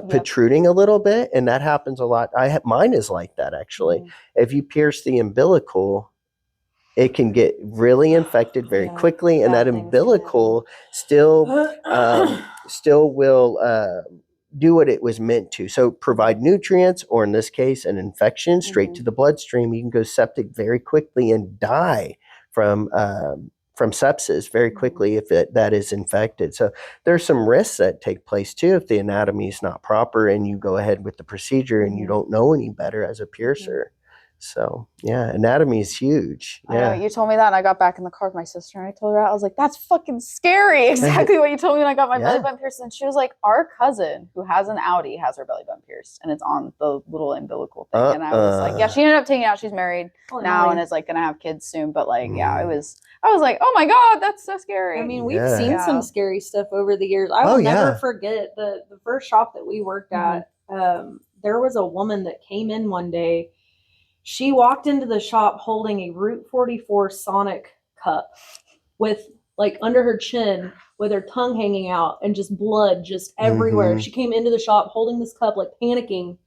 protruding a little bit, and that happens a lot. Mine is like that actually. If you pierce the umbilical, it can get really infected very quickly, and that umbilical still will do what it was meant to. So provide nutrients, or in this case, an infection straight to the bloodstream. You can go septic very quickly and die from sepsis very quickly if that is infected. So there's some risks that take place too if the anatomy is not proper and you go ahead with the procedure and you don't know any better as a piercer. So anatomy is huge. I know, you told me that, and I got back in the car with my sister and I told her, I was like, that's fucking scary. Exactly what you told me when I got my belly button pierced. And she was like, our cousin who has an Audi has her belly button pierced, and it's on the little umbilical thing. And I was like, she ended up taking it out. She's married now and is like gonna have kids soon. But like, I was like, oh my God, that's so scary. I mean, we've seen some scary stuff over the years. I will never forget the first shop that we worked at. There was a woman that came in one day. She walked into the shop holding a Route 44 Sonic cup with like under her chin with her tongue hanging out and just blood just everywhere. She came into the shop holding this cup, like panicking,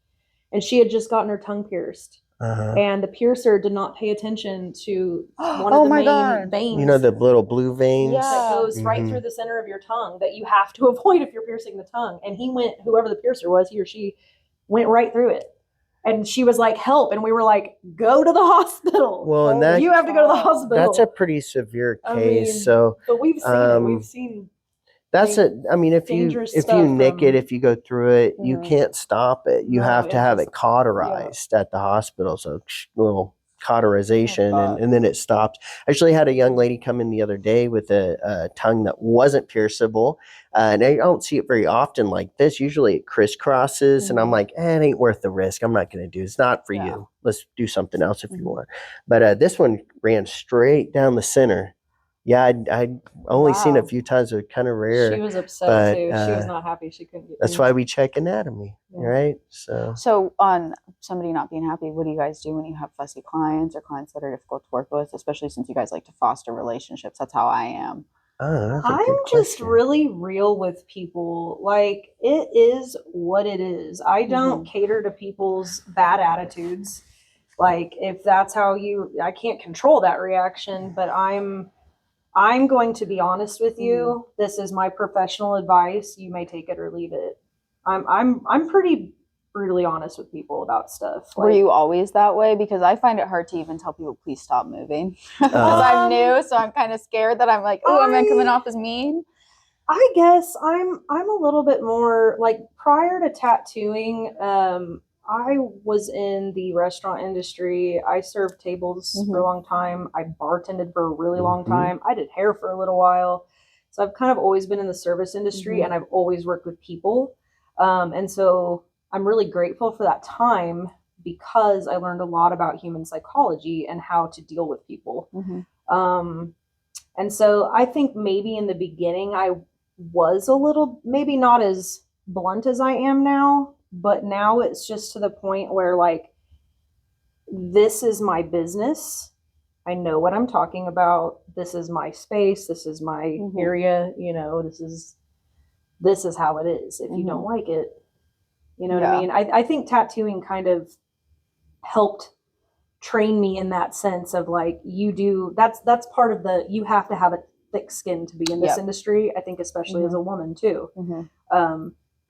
and she had just gotten her tongue pierced. And the piercer did not pay attention to one of the main veins. The little blue veins? That goes right through the center of your tongue that you have to avoid if you're piercing the tongue. And whoever the piercer was, he or she went right through it. And she was like, help. And we were like, go to the hospital. Well, and you have to go to the hospital. That's a pretty severe case. But we've seen it. We've seen if you nick it, if you go through it, you can't stop it. You have to have it cauterized at the hospital. So little cauterization and then it stopped. I actually had a young lady come in the other day with a tongue that wasn't pierceable. And I don't see it very often like this. Usually it crisscrosses and I'm like, it ain't worth the risk. I'm not going to do it. It's not for you. Let's do something else if you want. But this one ran straight down the center. Yeah, I'd only seen it a few times. It was kind of rare. She was upset too. She was not happy she couldn't get That's why we check anatomy, right? So on somebody not being happy, what do you guys do when you have fussy clients or clients that are difficult to work with, especially since you guys like to foster relationships? That's how I am. I'm just really real with people. Like, it is what it is. I don't cater to people's bad attitudes. Like, if that's how I can't control that reaction, but I'm going to be honest with you. This is my professional advice. You may take it or leave it. I'm pretty brutally honest with people about stuff. Were you always that way? Because I find it hard to even tell people, please stop moving. Because I'm new, so I'm kind of scared that I'm like, oh, am I coming off as mean? I guess I'm a little bit more like, prior to tattooing, I was in the restaurant industry. I served tables for a long time. I bartended for a really long time. I did hair for a little while. So I've kind of always been in the service industry, and I've always worked with people. And so I'm really grateful for that time, because I learned a lot about human psychology and how to deal with people. And so I think maybe in the beginning I was a little, maybe not as blunt as I am now, but now it's just to the point where, like, this is my business. I know what I'm talking about. This is my space. This is my area. You know, this is how it is. If you don't like it, you know what I mean? I think tattooing kind of helped train me in that sense of, like, that's part of you have to have a thick skin to be in this industry. I think especially as a woman too.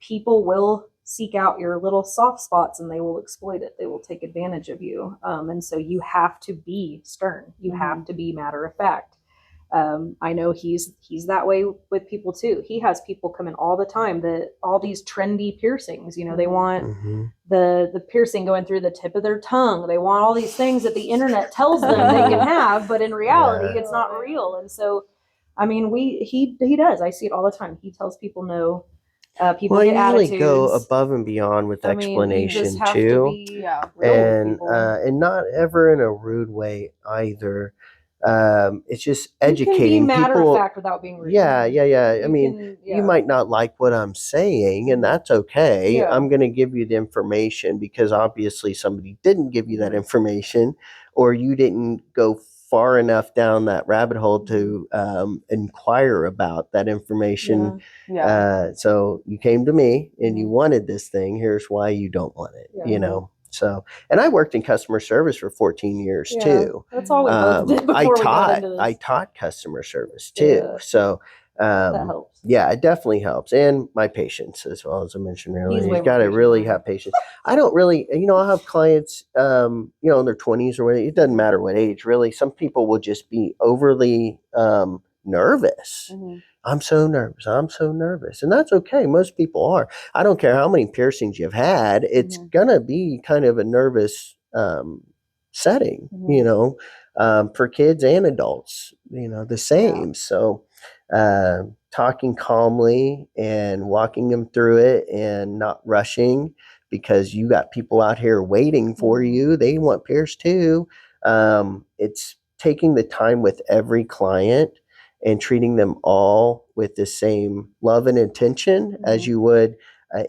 People will seek out your little soft spots and they will exploit it. They will take advantage of you. And so you have to be stern. You have to be matter of fact. I know he's that way with people too. He has people come in all the time that all these trendy piercings, you know, they want the piercing going through the tip of their tongue. They want all these things that the internet tells them they can have, but in reality, it's not real. And so, I mean, he does. I see it all the time. He tells people no. People get attitudes. Usually go above and beyond with explanation too, and not ever in a rude way either. It's just educating you can be matter people. Of fact without being rude. I mean, you might not like what I'm saying, and that's okay. I'm going to give you the information because obviously somebody didn't give you that information, or you didn't go far enough down that rabbit hole to inquire about that information. So you came to me and you wanted this thing. Here's why you don't want it, you know? So, and I worked in customer service for 14 years too. That's all we both did before we got into this. I taught customer service too. So, that helps. Yeah, it definitely helps. And my patience as well, as I mentioned earlier. You've got to really have patience. I don't really, I have clients, in their 20s or whatever. It doesn't matter what age, really. Some people will just be overly nervous. I'm so nervous. And that's okay. Most people are. I don't care how many piercings you've had. It's going to be kind of a nervous setting, for kids and adults, the same. Yeah. So talking calmly and walking them through it and not rushing, because you got people out here waiting for you. They want pierced too. It's taking the time with every client and treating them all with the same love and attention as you would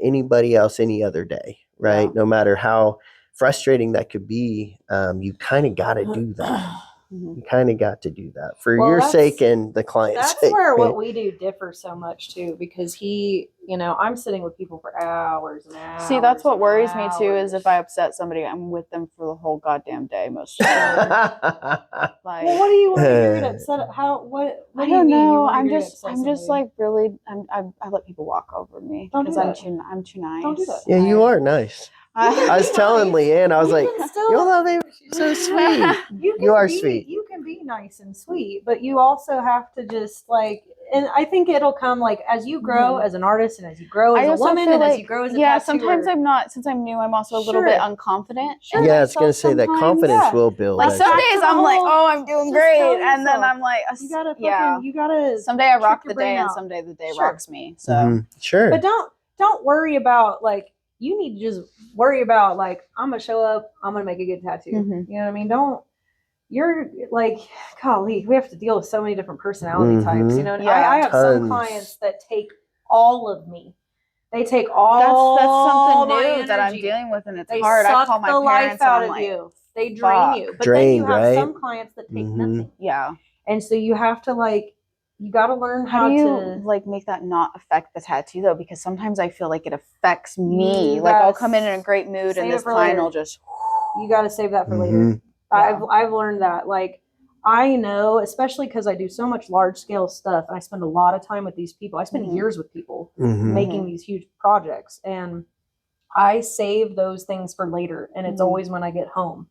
anybody else any other day, right? No matter how frustrating that could be, you kind of got to do that. You kind of got to do that for your sake and the client's sake. That's where what we do differs so much too, because I'm sitting with people for hours and hours. See, that's what worries me too, is if I upset somebody, I'm with them for the whole goddamn day most of the time. Well, what do you want to hear to upset? What I don't know. I'm just like really. I let people walk over me because I'm too nice. Don't do that. Yeah, you are nice. I was telling Leanne, I was like, she's so sweet. You are sweet. You can be nice and sweet, but you also have to just and I think it'll come as you grow as an artist and as you grow as a woman and as you grow as a tattooer. Sometimes I'm not, since I'm new, I'm also a little bit unconfident. Yeah, I was going to say that confidence will build. Some days I'm like, oh, I'm doing great. And then I'm like, you gotta, someday I rock the day and someday the day rocks me. So, sure. But don't worry about you need to just worry about I'm gonna show up, I'm gonna make a good tattoo. You know what I mean? You're golly, we have to deal with so many different personality types. I have some clients that take all of me. They take all. That's something new that I'm dealing with, and it's hard. I call my parents out of you. They drain you. But then you have some clients that take nothing. Yeah. And so you have to you got to learn how to make that not affect the tattoo though, because sometimes I feel like it affects me. I'll come in a great mood and this client will just. You got to save that for later. I've learned that I know, especially because I do so much large scale stuff and I spend a lot of time with these people. I spend years with people making these huge projects, and I save those things for later. And it's always when I get home.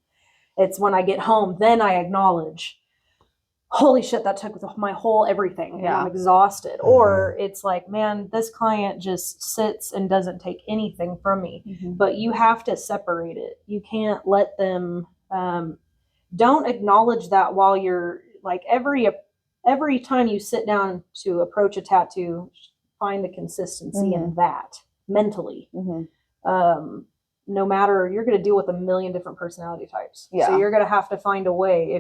It's when I get home, then I acknowledge, holy shit, that took my whole everything and I'm exhausted. Or it's like, man, this client just sits and doesn't take anything from me. But you have to separate it. You can't let them, don't acknowledge that while you're like every time you sit down to approach a tattoo, find the consistency in that mentally. No matter, you're going to deal with a million different personality types. So you're going to have to find a way.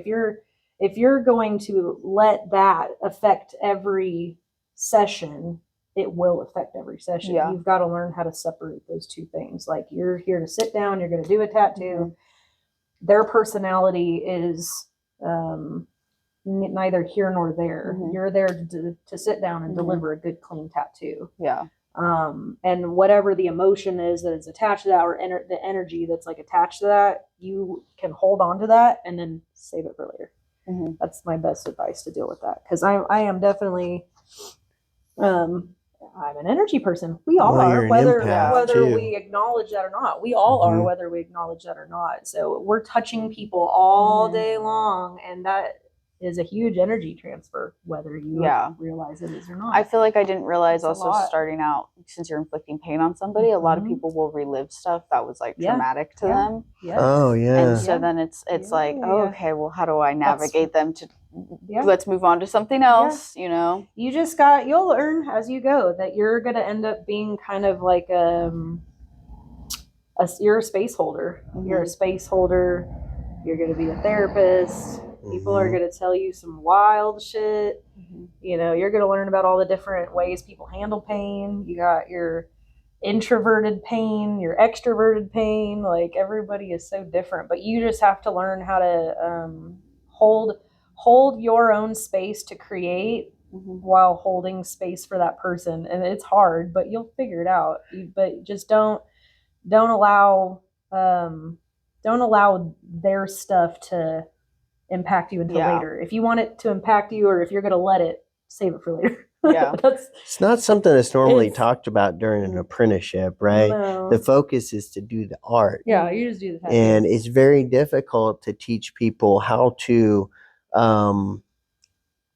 If you're going to let that affect every session, it will affect every session. You've got to learn how to separate those two things. Like, you're here to sit down, you're going to do a tattoo. Their personality is neither here nor there. You're there to sit down and deliver a good, clean tattoo. And whatever the emotion is that is attached to that, or the energy that's like attached to that, you can hold on to that and then save it for later. That's my best advice to deal with that, because I am definitely I'm an energy person. We all are, whether we acknowledge that or not. We all are, whether we acknowledge that or not. So we're touching people all day long, and that is a huge energy transfer, whether you realize it is or not. I feel like I didn't realize also starting out, since you're inflicting pain on somebody, a lot of people will relive stuff that was like traumatic to them. Oh yeah. And so then it's like, okay, well, how do I navigate them to let's move on to something else, you know? You'll learn as you go that you're going to end up being kind of like you're a space holder. You're a space holder. You're going to be a therapist. People are going to tell you some wild shit. You know, you're going to learn about all the different ways people handle pain. You got your introverted pain, your extroverted pain. Like, everybody is so different, but you just have to learn how to hold your own space to create while holding space for that person. And it's hard, but you'll figure it out. But just don't allow their stuff to impact you until later. If you want it to impact you, or if you're going to let it, save it for later. It's not something that's normally talked about during an apprenticeship, right? No. The focus is to do the art. You just do the tattoo. And it's very difficult to teach people how to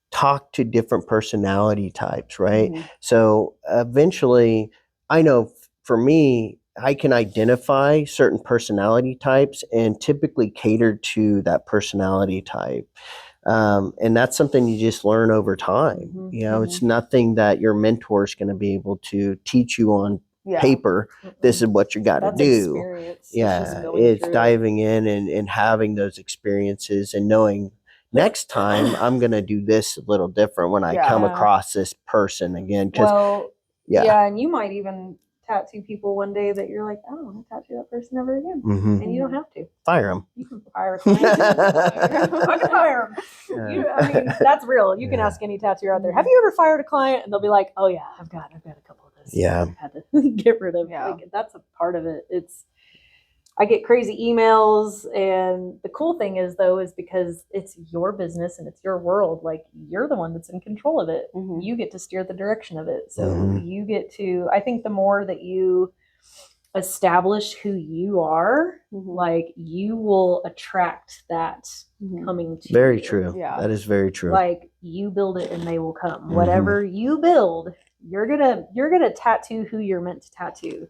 talk to different personality types, right? So eventually, I know for me, I can identify certain personality types and typically cater to that personality type. And that's something you just learn over time. You know, it's nothing that your mentor is going to be able to teach you on paper. This is what you got to do. Experience. It's diving in and having those experiences and knowing next time I'm going to do this a little different when I come across this person again. And you might even tattoo people one day that you're like, I don't want to tattoo that person ever again. And you don't have to. Fire them. You can fire a client. I can fire them. I mean, that's real. You can ask any tattooer out there, have you ever fired a client? And they'll be like, oh yeah, I've got a couple of those. I've had to get rid of. Like, that's a part of it. I get crazy emails, and the cool thing is because it's your business and it's your world, like, you're the one that's in control of it. You get to steer the direction of it. So you get to, I think the more that you establish who you are, like, you will attract that coming to you. Very true. That is very true. Like, you build it and they will come. Whatever you build, you're gonna tattoo who you're meant to tattoo.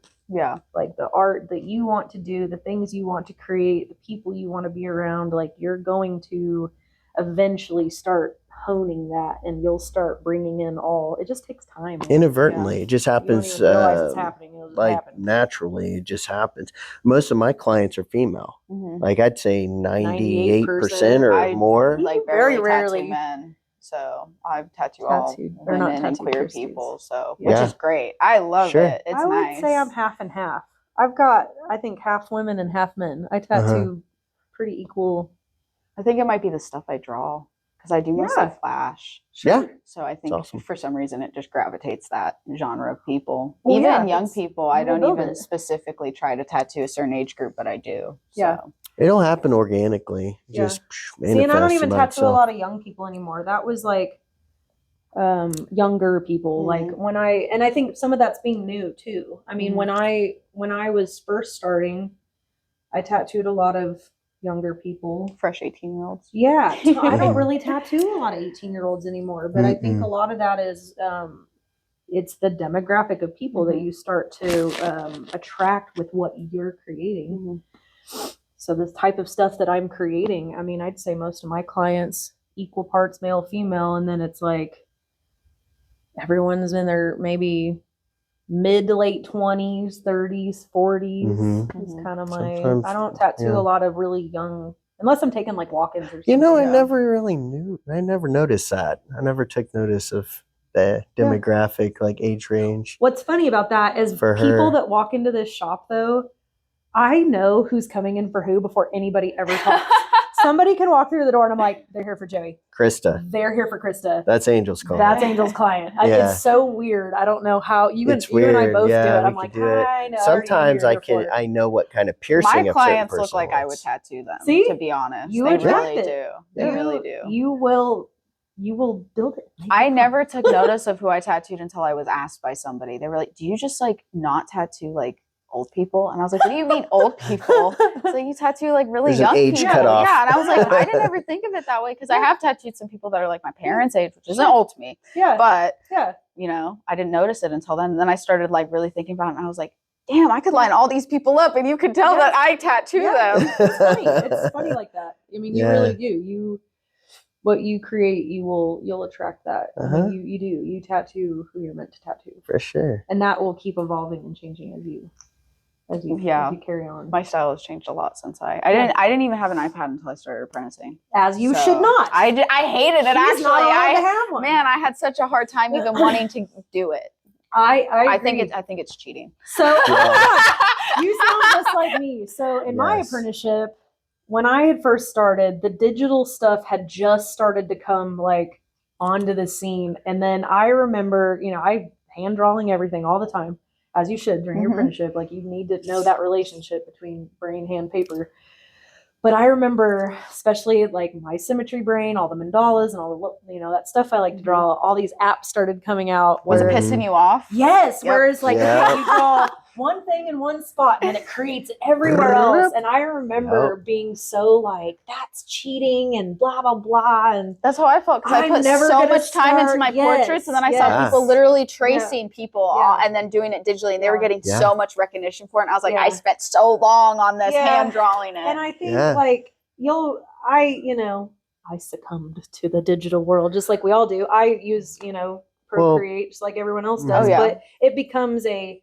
Like, the art that you want to do, the things you want to create, the people you want to be around, like, you're going to eventually start honing that, and you'll start bringing in it just takes time. Inadvertently. It just happens. You don't even realize it's happening. It'll just happen. Naturally, it just happens. Most of my clients are female. Like, I'd say 98% or more. Like, very rarely men. So I've tattooed all women and queer people, which is great. I love it. It's nice. I would say I'm half and half. I've got, I think, half women and half men. I tattoo pretty equal. I think it might be the stuff I draw. because I do mostly flash. Yeah. So I think for some reason it just gravitates that genre of people. Well, even young people, I don't even specifically try to tattoo a certain age group, but I do. Yeah. So. It'll happen organically. Just see, and I don't even tattoo a lot of young people anymore. That was like younger people. Like I think some of that's being new too. I mean, when I was first starting, I tattooed a lot of younger people, fresh 18-year-olds. Yeah, I don't really tattoo a lot of 18-year-olds anymore, but I think a lot of that is it's the demographic of people that you start to attract with what you're creating. So the type of stuff that I'm creating, I mean, I'd say most of my clients equal parts male, female, and then it's like everyone's in their maybe mid to late 20s, 30s, 40s. It's kind of my, I don't tattoo a lot of really young, unless I'm taking like walk-ins or something. You know, I never noticed that. I never took notice of the demographic, like age range. What's funny about that is people that walk into this shop though, I know who's coming in for who before anybody ever talks. Somebody can walk through the door and I'm like, they're here for Joey. Krista. They're here for Krista. That's Angel's client. That's Angel's client. It's so weird. I don't know how you and I both do it. I'm like, I know. Sometimes I know what kind of piercing my clients look like I would tattoo them. See? To be honest. They really do. They really do. You will build it. I never took notice of who I tattooed until I was asked by somebody. They were like, do you just like not tattoo like old people? And I was like, what do you mean old people? So you tattoo like really young people. Cutoff. Yeah. And I was like, I didn't ever think of it that way because I have tattooed some people that are like my parents' age, which isn't old to me. Yeah. But you know, I didn't notice it until then. And then I started like really thinking about it and I was like, damn, I could line all these people up and you could tell that I tattoo them. It's funny. It's funny like that. I mean, you really do. What you create, you'll attract that. I mean, you tattoo who you're meant to tattoo. For sure. And that will keep evolving and changing as you carry on. My style has changed a lot since I didn't even have an iPad until I started apprenticing. As you should not. I hated it. She's not allowed to have one. Man, I had such a hard time even wanting to do it. I think it's cheating. So you sound just like me. So in my apprenticeship, when I had first started, the digital stuff had just started to come like onto the scene. And then I remember, I hand drawing everything all the time, as you should during your apprenticeship. Like you need to know that relationship between brain, hand, paper. But I remember, especially like my symmetry brain, all the mandalas and all the, that stuff I like to draw, all these apps started coming out. Was it pissing you off? Yes. Yep. Whereas like you draw one thing in one spot and then it creates it everywhere else. And I remember being so like, that's cheating and blah, blah, blah. And that's how I felt because I put so much time into my portraits and then I saw people literally tracing people and then doing it digitally and they were getting so much recognition for it. And I was like, I spent so long on this hand drawing it. And I think like I succumbed to the digital world just like we all do. I use, Procreate just like everyone else does, but it becomes a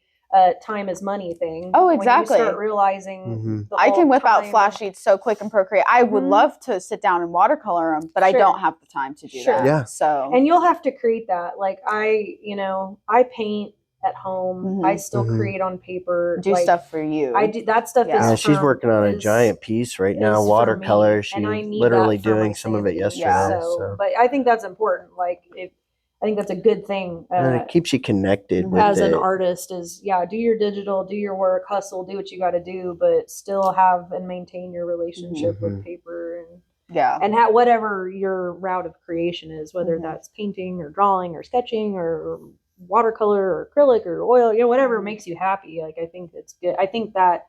time is money thing. Oh, exactly. When you start realizing I can whip out flash sheets so quick and Procreate. I would love to sit down and watercolor them, but I don't have the time to do that. Yeah. So, and you'll have to create that. Like I paint at home. I still create on paper. Do stuff for you. I do that stuff. Yeah, she's working on a giant piece right now, watercolor. She's literally doing some of it yesterday. So. But I think that's important. Like I think that's a good thing. It keeps you connected with as an artist is do your digital, do your work, hustle, do what you got to do, but still have and maintain your relationship with paper and whatever your route of creation is, whether that's painting or drawing or sketching or watercolor or acrylic or oil, whatever makes you happy. Like I think it's good. I think that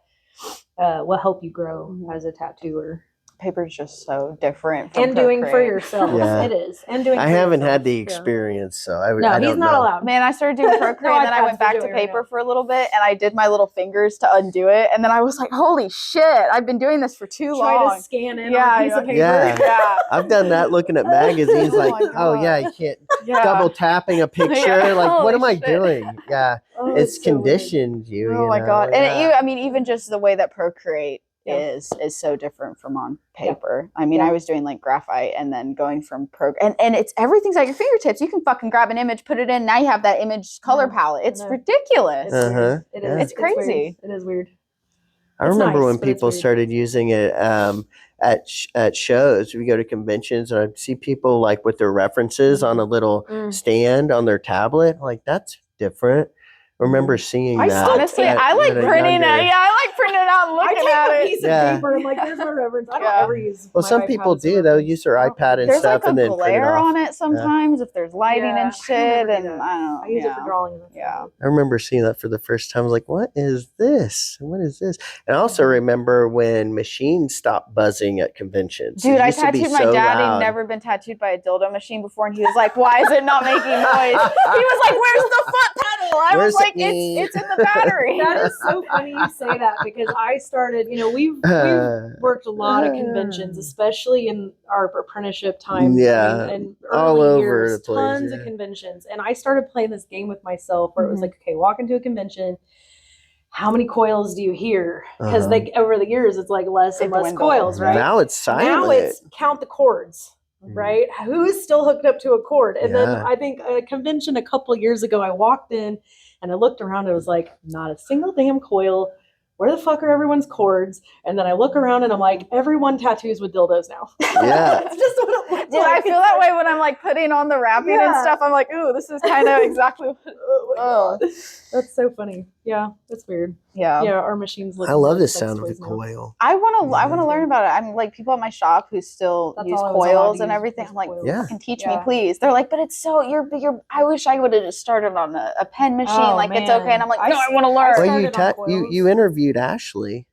will help you grow as a tattooer. Paper is just so different from and doing for yourself. It is. And doing I haven't had the experience, so I don't he's not know. allowed. Man, I started doing Procreate and then I went back to paper for a little bit and I did my little fingers to undo it and then I was like, holy shit, I've been doing this for too long. Try to scan in on a piece of paper. Yeah. I've done that looking at magazines like, you can't double tapping a picture. Like, what am I doing? Yeah. It's conditioned you. Oh my God. And even just the way that Procreate is so different from on paper. I mean, I was doing like graphite and then going from and it's everything's at your fingertips. You can fucking grab an image, put it in. Now you have that image color palette. It's ridiculous. It's crazy. It is weird. I remember when people started using it at shows. We go to conventions and I see people like with their references on a little stand on their tablet. Like, that's different. I remember seeing that. Honestly, I like printing out. Yeah, I like printing out and looking at it. I take a piece of paper. I'm like, there's my reference. I don't ever use. Well, some people do. They'll use their iPad and stuff, and then print it off. There's like a glare on it sometimes if there's lighting and shit. And I use it for drawing. Yeah, I remember seeing that for the first time. I was like, "What is this? What is this?" And I also remember when machines stopped buzzing at conventions. Dude, I tattooed my dad. He'd never been tattooed by a dildo machine before, and he was like, "Why is it not making noise?" He was like, "Where's the foot pedal?" I was like, "It's in the battery." That is so funny you say that, because I started, we've worked a lot of conventions, especially in our apprenticeship time. Yeah. And all early over years, the place. tons of conventions. And I started playing this game with myself where it was like, okay, walk into a convention. How many coils do you hear? Because over the years, it's like less and less coils, right? Now it's silent. Now it's count the chords. Right? Who is still hooked up to a cord? And then I think at a convention a couple of years ago, I walked in and I looked around and it was like, not a single damn coil. Where the fuck are everyone's cords? And then I look around and I'm like, everyone tattoos with dildos now. Yeah. It's just what it looks like. I feel that way when I'm like putting on the wrapping and stuff. I'm like, ooh, this is kind of exactly what. That's so funny. Yeah, that's weird. Yeah. Yeah, our machines look. I love the sound of a coil. I want to learn about it. I'm like, people at my shop who still use coils and everything. I'm like, fucking teach me, please. They're like, but it's so you're. I wish I would have just started on a pen machine. It's okay. And I'm like, no, I want to learn. Well, you interviewed Ashley.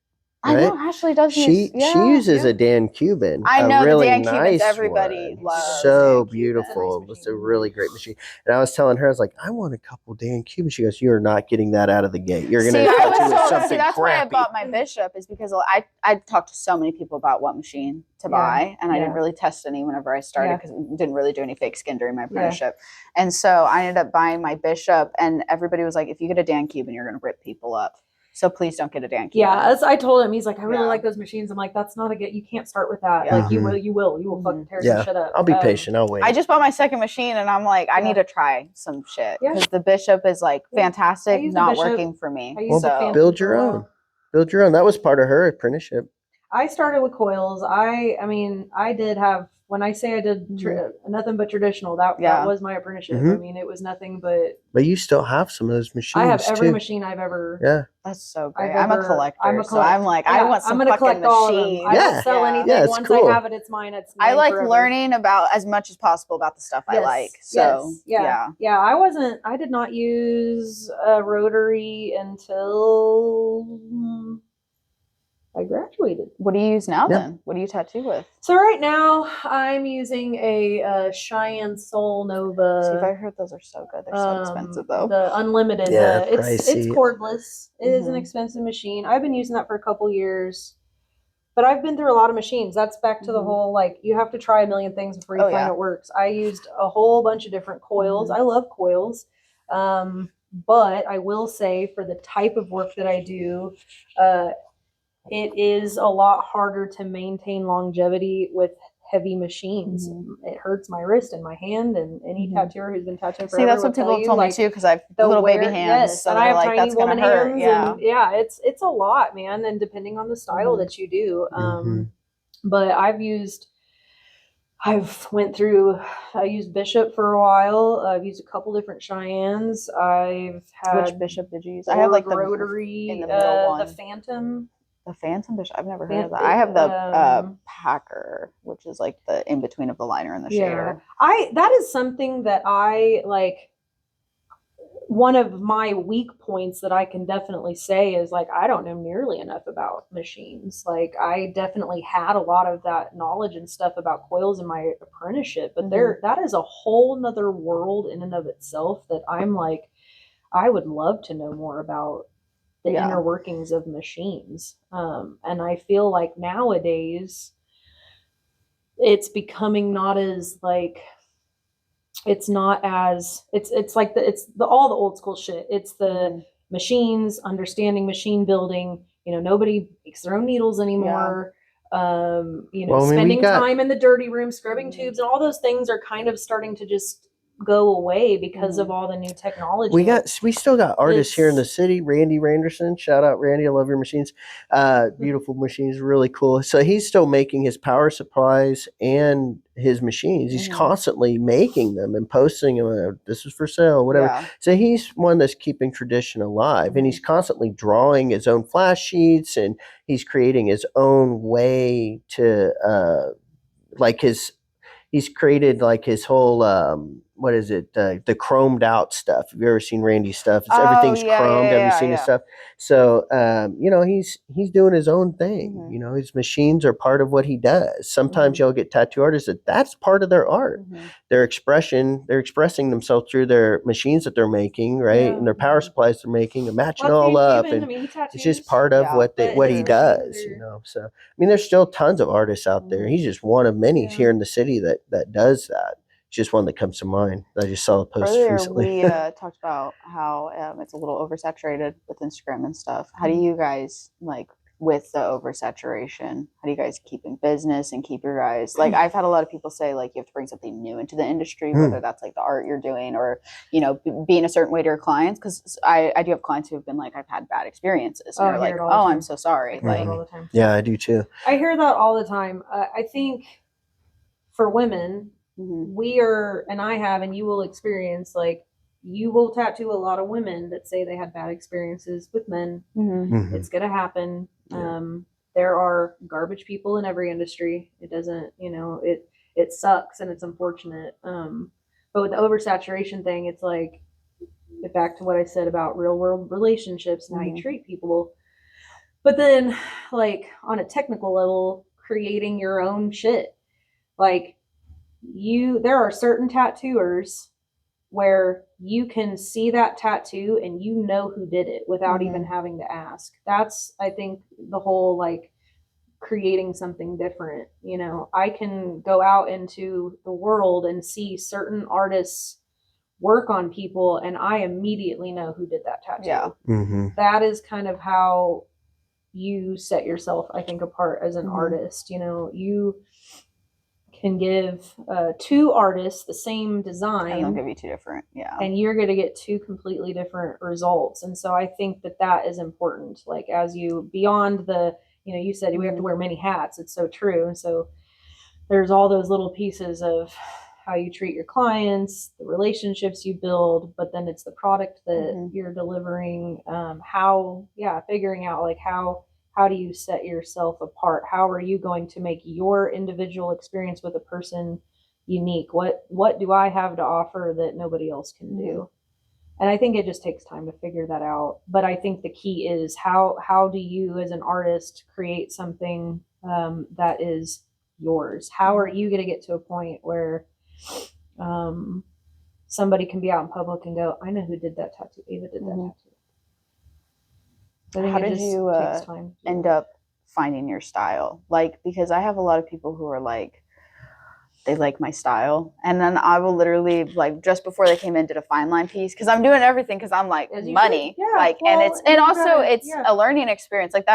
Right? I know Ashley does. She uses a Dan Cuban. I know really the Dan nice Cubans. Everybody one. loves. So Dan beautiful. It's a really great machine. And I was telling her, I was like, I want a couple Dan Cubans. She goes, "You are not getting that out of the gate. You're going to tattoo with something that's crappy." why I bought my Bishop, is because I talked to so many people about what machine to buy, and I didn't really test any whenever I started because we didn't really do any fake skin during my apprenticeship. And so I ended up buying my Bishop, and everybody was like, "If you get a Dan Cuban, you're going to rip people up. So please don't get a Dan Cuban." Yeah, as I told him, he's like, I really like those machines. I'm like, that's not a get. You can't start with that. Yeah. Like you will fucking tear some shit up. I'll be patient. I'll wait. I just bought my second machine, and I'm like, I need to try some shit because the Bishop is like fantastic, not working for me. Well, build your own. Build your own. That was part of her apprenticeship. I started with coils. I mean, I did have. When I say I did nothing but traditional, that was my apprenticeship. I mean, it was nothing but. But you still have some of those machines. I have every machine I've ever. Yeah, that's so great. I'm a collector, so I'm like, I want some fucking collect machines. I don't sell anything. Once I have it, it's mine. It's mine I like forever. Learning about as much as possible about the stuff I like. So yeah. I did not use a rotary until. I graduated. What do you use now then? What do you tattoo with? So right now I'm using a Cheyenne Soul Nova. See, if I heard those are so good. They're so expensive though. The unlimited. It's cordless. It is an expensive machine. I've been using that for a couple years. But I've been through a lot of machines. That's back to the whole, like, you have to try a million things before you find it works. I used a whole bunch of different coils. I love coils. But I will say for the type of work that I do, it is a lot harder to maintain longevity with heavy machines. It hurts my wrist and my hand, and any tattooer who's been tattooing forever. See, that's what people told me too, because I have little baby hands, so and I have like, tiny woman hands. And it's a lot, man. And depending on the style that you do, but I used Bishop for a while. I've used a couple different Cheyennes. I've had. Which Bishop did you use? I have like the rotary, in the middle one. the Phantom. The Phantom Bishop? I've never heard of that. I have the Packer, which is like the in between of the liner and the shader. That is something that I like. One of my weak points that I can definitely say is like, I don't know nearly enough about machines. Like I definitely had a lot of that knowledge and stuff about coils in my apprenticeship, but that is a whole nother world in and of itself that I'm like, I would love to know more about the inner workings of machines. And I feel like nowadays it's becoming not as like, it's not as, it's like all the old school shit. It's the machines, understanding machine building, nobody makes their own needles anymore. Spending time in the dirty room, scrubbing tubes, and all those things are kind of starting to just go away because of all the new technology. We still got artists here in the city. Randy Randerson, shout out Randy, I love your machines. Beautiful machines, really cool. So he's still making his power supplies and his machines. He's constantly making them and posting them. This is for sale, whatever. Yeah. So he's one that's keeping tradition alive, and he's constantly drawing his own flash sheets, and he's creating his own way to he's created like his whole what is it, the chromed out stuff. Have you ever seen Randy's stuff? Everything's chromed. Have you seen his stuff? So he's doing his own thing. His machines are part of what he does. Sometimes you'll get tattoo artists that's part of their art. Their expression, they're expressing themselves through their machines that they're making, right? And their power supplies they're making, they're matching all up, and it's just part of what he does. So there's still tons of artists out there. He's just one of many here in the city that does that. Just one that comes to mind. I just saw a post recently. We talked about how it's a little oversaturated with Instagram and stuff. How do you guys, with the oversaturation, how do you guys keep in business and keep your guys, I've had a lot of people say, you have to bring something new into the industry, whether that's the art you're doing or, being a certain way to your clients. Because I do have clients who have been I've had bad experiences. And they're oh, I'm so sorry. All the time. Yeah, I do too. I hear that all the time. I think for women, we are, and I have, and you will experience, you will tattoo a lot of women that say they had bad experiences with men. It's going to happen. There are garbage people in every industry. It doesn't, it sucks and it's unfortunate. But with the oversaturation thing, it's back to what I said about real world relationships and how you treat people. But then on a technical level, creating your own shit, there are certain tattooers where you can see that tattoo and who did it without even having to ask. That's, I think, the whole creating something different. I can go out into the world and see certain artists work on people and I immediately know who did that tattoo. Yeah. That is kind of how you set yourself, I think, apart as an artist. You can give two artists the same design, and they'll give you two different, and you're going to get two completely different results. And so I think that is important. As you beyond the, you said we have to wear many hats. It's so true. And so there's all those little pieces of how you treat your clients, the relationships you build, but then it's the product that you're delivering. Figuring out how do you set yourself apart? How are you going to make your individual experience with a person unique? What do I have to offer that nobody else can do? And I think it just takes time to figure that out. But I think the key is how do you as an artist create something that is yours? How are you going to get to a point where somebody can be out in public and go, I know who did that tattoo. Ava did that tattoo. How did you end up finding your style? Because I have a lot of people who are they like my style, and then I will literally just before they came in did a fine line piece because I'm doing everything because I'm money it's a learning experience that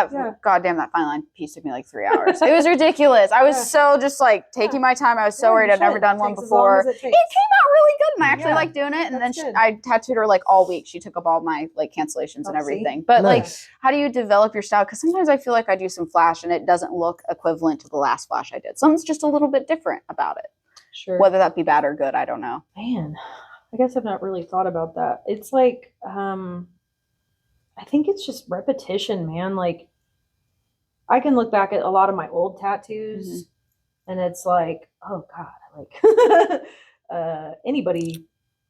goddamn that fine line piece took me 3 hours. It was ridiculous. I was so just taking my time. I was so worried. I'd never done one before. It came out really good and I actually like doing it, and then I tattooed her all week. She took up all my cancellations and everything. But how do you develop your style? Because sometimes I feel I do some flash and it doesn't look equivalent to the last flash I did. Something's just a little bit different about it. Sure. Whether that be bad or good, I don't know. Man, I guess I've not really thought about that. It's I think it's just repetition, man. I can look back at a lot of my old tattoos and it's oh God, anybody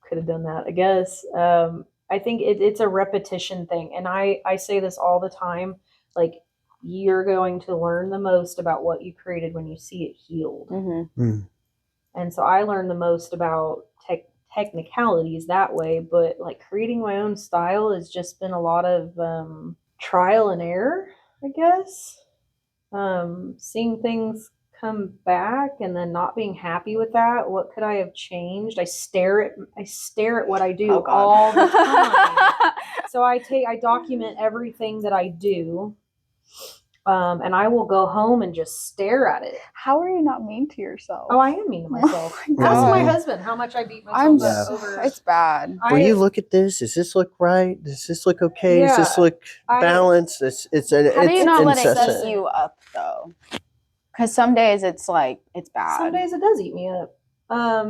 could have done that, I guess. I think it's a repetition thing. And I say this all the time, you're going to learn the most about what you created when you see it healed. And so I learned the most about technicalities that way, but creating my own style has just been a lot of trial and error, I guess. Seeing things come back and then not being happy with that. What could I have changed? I stare at what I do all the time. So I document everything that I do. And I will go home and just stare at it. How are you not mean to yourself? Oh, I am mean to myself. Ask my husband how much I beat myself over. It's bad. Will you look at this? Does this look right? Does this look okay? Does this look balanced? How do you not let it eat you up though? Because some days it's like it's bad. Some days it does eat me up. I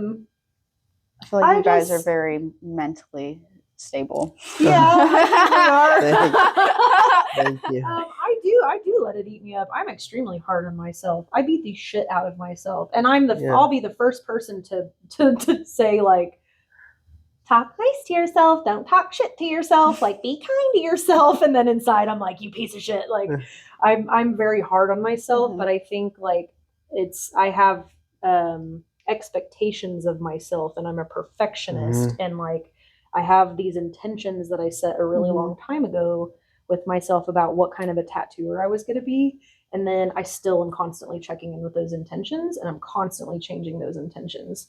feel like you guys are very mentally stable. Yeah, we are. Thank you. I do let it eat me up. I'm extremely hard on myself. I beat the shit out of myself, and I'll be the first person to say, like, talk nice to yourself, don't talk shit to yourself, like, be kind to yourself, and then inside I'm like, you piece of shit. Like, I'm very hard on myself, but I think, like, I have expectations of myself, and I'm a perfectionist, and, like, I have these intentions that I set a really long time ago with myself about what kind of a tattooer I was going to be. And then I still am constantly checking in with those intentions, and I'm constantly changing those intentions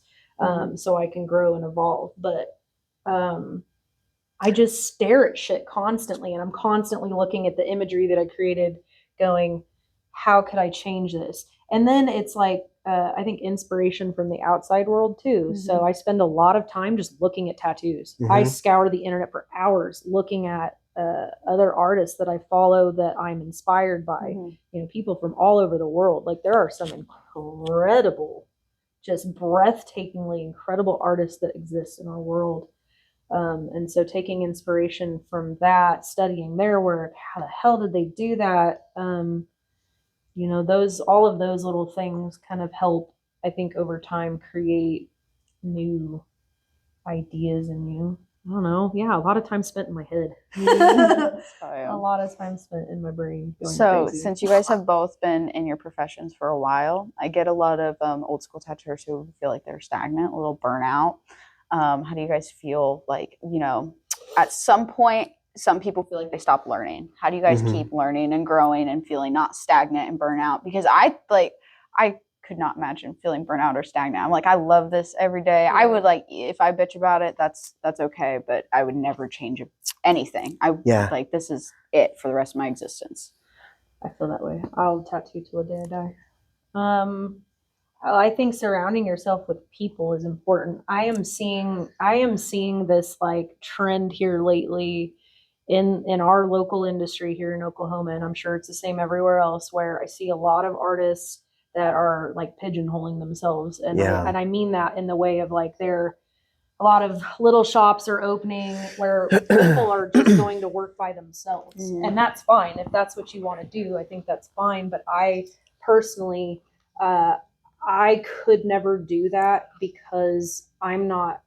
so I can grow and evolve. But I just stare at shit constantly, and I'm constantly looking at the imagery that I created going, how could I change this? And then it's like, I think inspiration from the outside world too. So I spend a lot of time just looking at tattoos. I scour the internet for hours looking at other artists that I follow that I'm inspired by, you know, people from all over the world. Like, there are some incredible, just breathtakingly incredible artists that exist in our world. And so taking inspiration from that, studying their work, how the hell did they do that? You know, all of those little things kind of help, I think, over time create new ideas and new, I don't know. Yeah, a lot of time spent in my head. A lot of time spent in my brain. So, since you guys have both been in your professions for a while, I get a lot of old school tattooers who feel like they're stagnant, a little burnout. How do you guys feel like, you know, at some point, some people feel like they stop learning. How do you guys keep learning and growing and feeling not stagnant and burnout? Because I could not imagine feeling burnout or stagnant. I'm like, I love this every day. I would, like, if I bitch about it, that's okay, but I would never change anything. Like, this is it for the rest of my existence. I feel that way. I'll tattoo till the day I die. I think surrounding yourself with people is important. I am seeing this, like, trend here lately in our local industry here in Oklahoma, and I'm sure it's the same everywhere else, where I see a lot of artists that are, like, pigeonholing themselves. And I mean that in the way of, like, a lot of little shops are opening where people are just going to work by themselves. And that's fine. If that's what you want to do, I think that's fine. But I personally, I could never do that because I'm not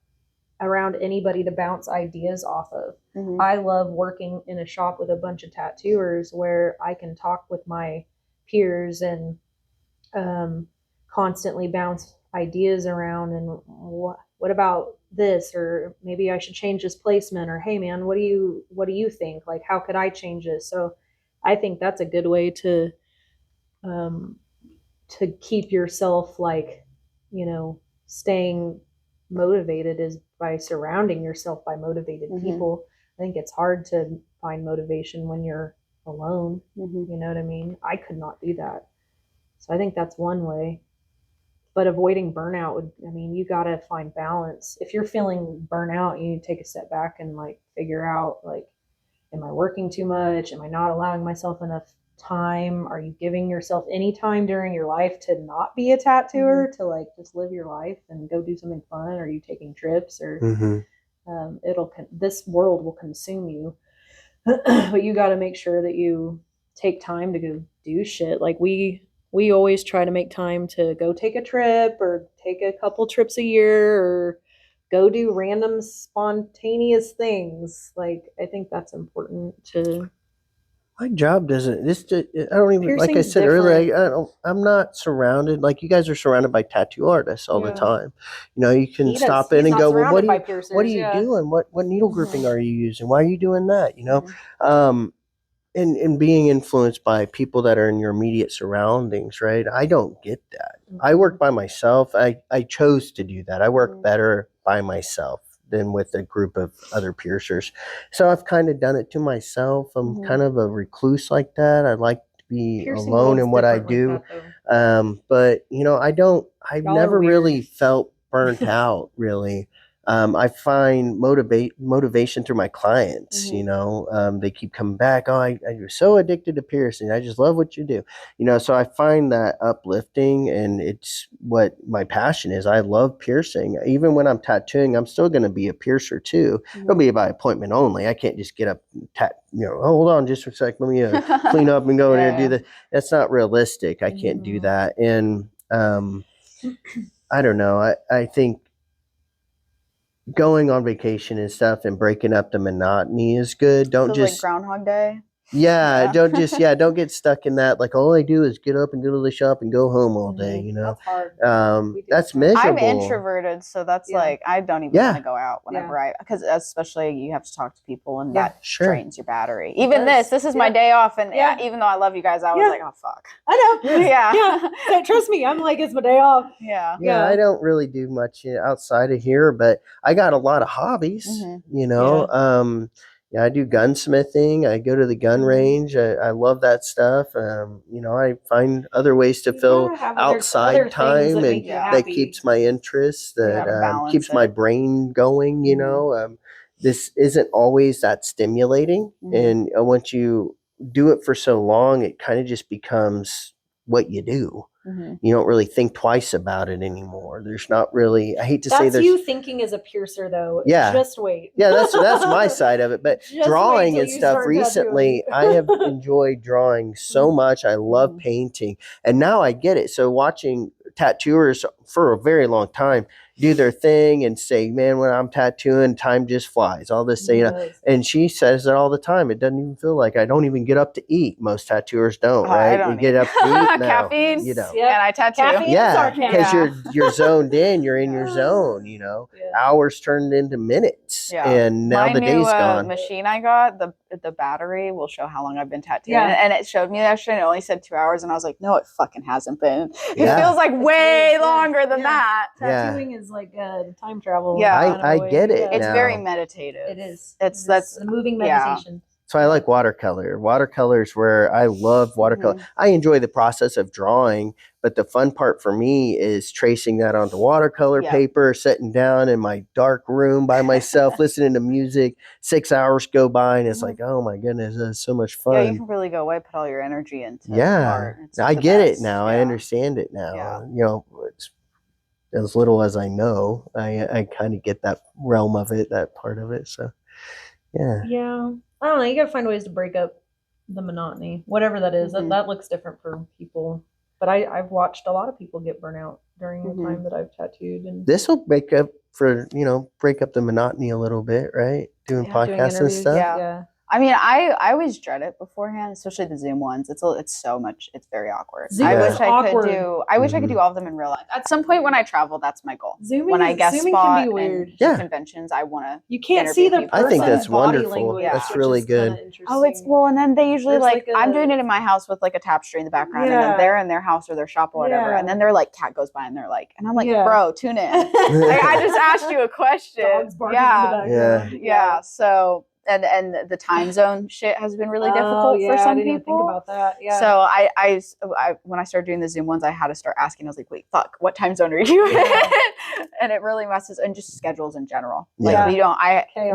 around anybody to bounce ideas off of. I love working in a shop with a bunch of tattooers where I can talk with my peers and constantly bounce ideas around, and what about this, or maybe I should change this placement, or hey man, what do you think, like, how could I change this? So I think that's a good way to keep yourself, like, you know, staying motivated, is by surrounding yourself by motivated people. I think it's hard to find motivation when you're alone. You know what I mean? I could not do that. So I think that's one way. But avoiding burnout you got to find balance. If you're feeling burnout, you need to take a step back and, like, figure out, like, am I working too much? Am I not allowing myself enough time? Are you giving yourself any time during your life to not be a tattooer, to, like, just live your life and go do something fun? Are you taking trips? Or this world will consume you. But you got to make sure that you take time to go do shit. Like, we always try to make time to go take a trip, or take a couple trips a year, or go do random spontaneous things. Like, I think that's important to. My job doesn't. I don't even. Like I said earlier, I'm not surrounded. Like, you guys are surrounded by tattoo artists all the time. You know, you can stop in and go, well, what are you doing? What needle grouping are you using? Why are you doing that? You know, and being influenced by people that are in your immediate surroundings, right? I don't get that. I work by myself. I chose to do that. I work better by myself than with a group of other piercers. So I've kind of done it to myself. I'm kind of a recluse like that. I like to be Piercing alone looks in what I different do. like that, though. But I've Y'all are never weird. really felt burnt out really. I find motivation through my clients. They keep coming back. Oh, I'm so addicted to piercing. I just love what you do. So I find that uplifting, and it's what my passion is. I love piercing. Even when I'm tattooing, I'm still going to be a piercer too. It'll be by appointment only. I can't just get up and oh, hold on just a sec. Let me clean up and go in here and do this. That's not realistic. I can't do that. And I don't know. I think going on vacation and stuff and breaking up the monotony is good. Don't just like Groundhog Day. don't get stuck in that. Like all I do is get up and go to the shop and go home all day. That's hard. That's miserable. I'm introverted, so that's like I don't even want to go out whenever because especially you have to talk to people, and that drains your battery. Even this is my day off, and even though I love you guys, I was like, oh fuck. I know. So trust me, I'm like, it's my day off. Yeah, I don't really do much outside of here, but I got a lot of hobbies. I do gunsmithing. I go to the gun range. I love that stuff. I find other ways to fill outside time, and that keeps my interest, that keeps my brain going. This isn't always that stimulating. And once you do it for so long, it kind of just becomes what you do. You don't really think twice about it anymore. There's not really, I hate to say that's you thinking as a piercer though. Yeah. Just wait. Yeah, that's my side of it. But drawing and stuff recently, I have enjoyed drawing so much. I love painting. And now I get it. So watching tattooers for a very long time do their thing and say, man, when I'm tattooing, time just flies. All this, and she says it all the time. It doesn't even feel like I don't even get up to eat. Most tattooers don't, right? I don't get up to eat now. Caffeine, and I tattoo. Because you're zoned in. You're in your zone. Hours turned into minutes, and now the day's gone. Machine I got, the battery will show how long I've been tattooing, and it showed me yesterday. And it only said 2 hours, and I was like, no, it fucking hasn't been. It feels like way longer than that. Tattooing is like time travel. Yeah, I get it. It's now. Very meditative. It is. That's a moving meditation. So I like watercolor. Watercolor's where I love watercolor. I enjoy the process of drawing, but the fun part for me is tracing that onto watercolor paper, sitting down in my dark room by myself, listening to music. 6 hours go by, and it's like, oh my goodness, that's so much fun. Yeah, you can really go away, put all your energy into art. I get it now. I understand it now. It's as little as I know. I kind of get that realm of it, that part of it. So, yeah. I don't know. You gotta find ways to break up the monotony, whatever that is. That looks different for people. But I've watched a lot of people get burnt out during the time that I've tattooed. And this will break up the monotony a little bit, right? Doing podcasts and stuff. Yeah. I mean, I always dread it beforehand, especially the Zoom ones. It's so much. It's very awkward. Zoom I wish I could do. I wish I could do all of them in real life. At some point when I travel, that's my goal. Zooming I guest Zooming spot can be weird. And conventions, I want to. You can't see the person's I think that's body wonderful. language. That's really good. Oh, it's and then they usually I'm doing it in my house with like a tapestry in the background, and then they're in their house or their shop or whatever, and then their cat goes by and they're like, and I'm like, bro, tune in. I just asked you a question. Dogs barking in the background. Yeah. So. And the time zone shit has been really difficult for some people. Think about that. Yeah. So I when I started doing the Zoom ones, I had to start asking. I was like, wait, fuck, what time zone are you in? And it really messes, and just schedules in general. Like we don't.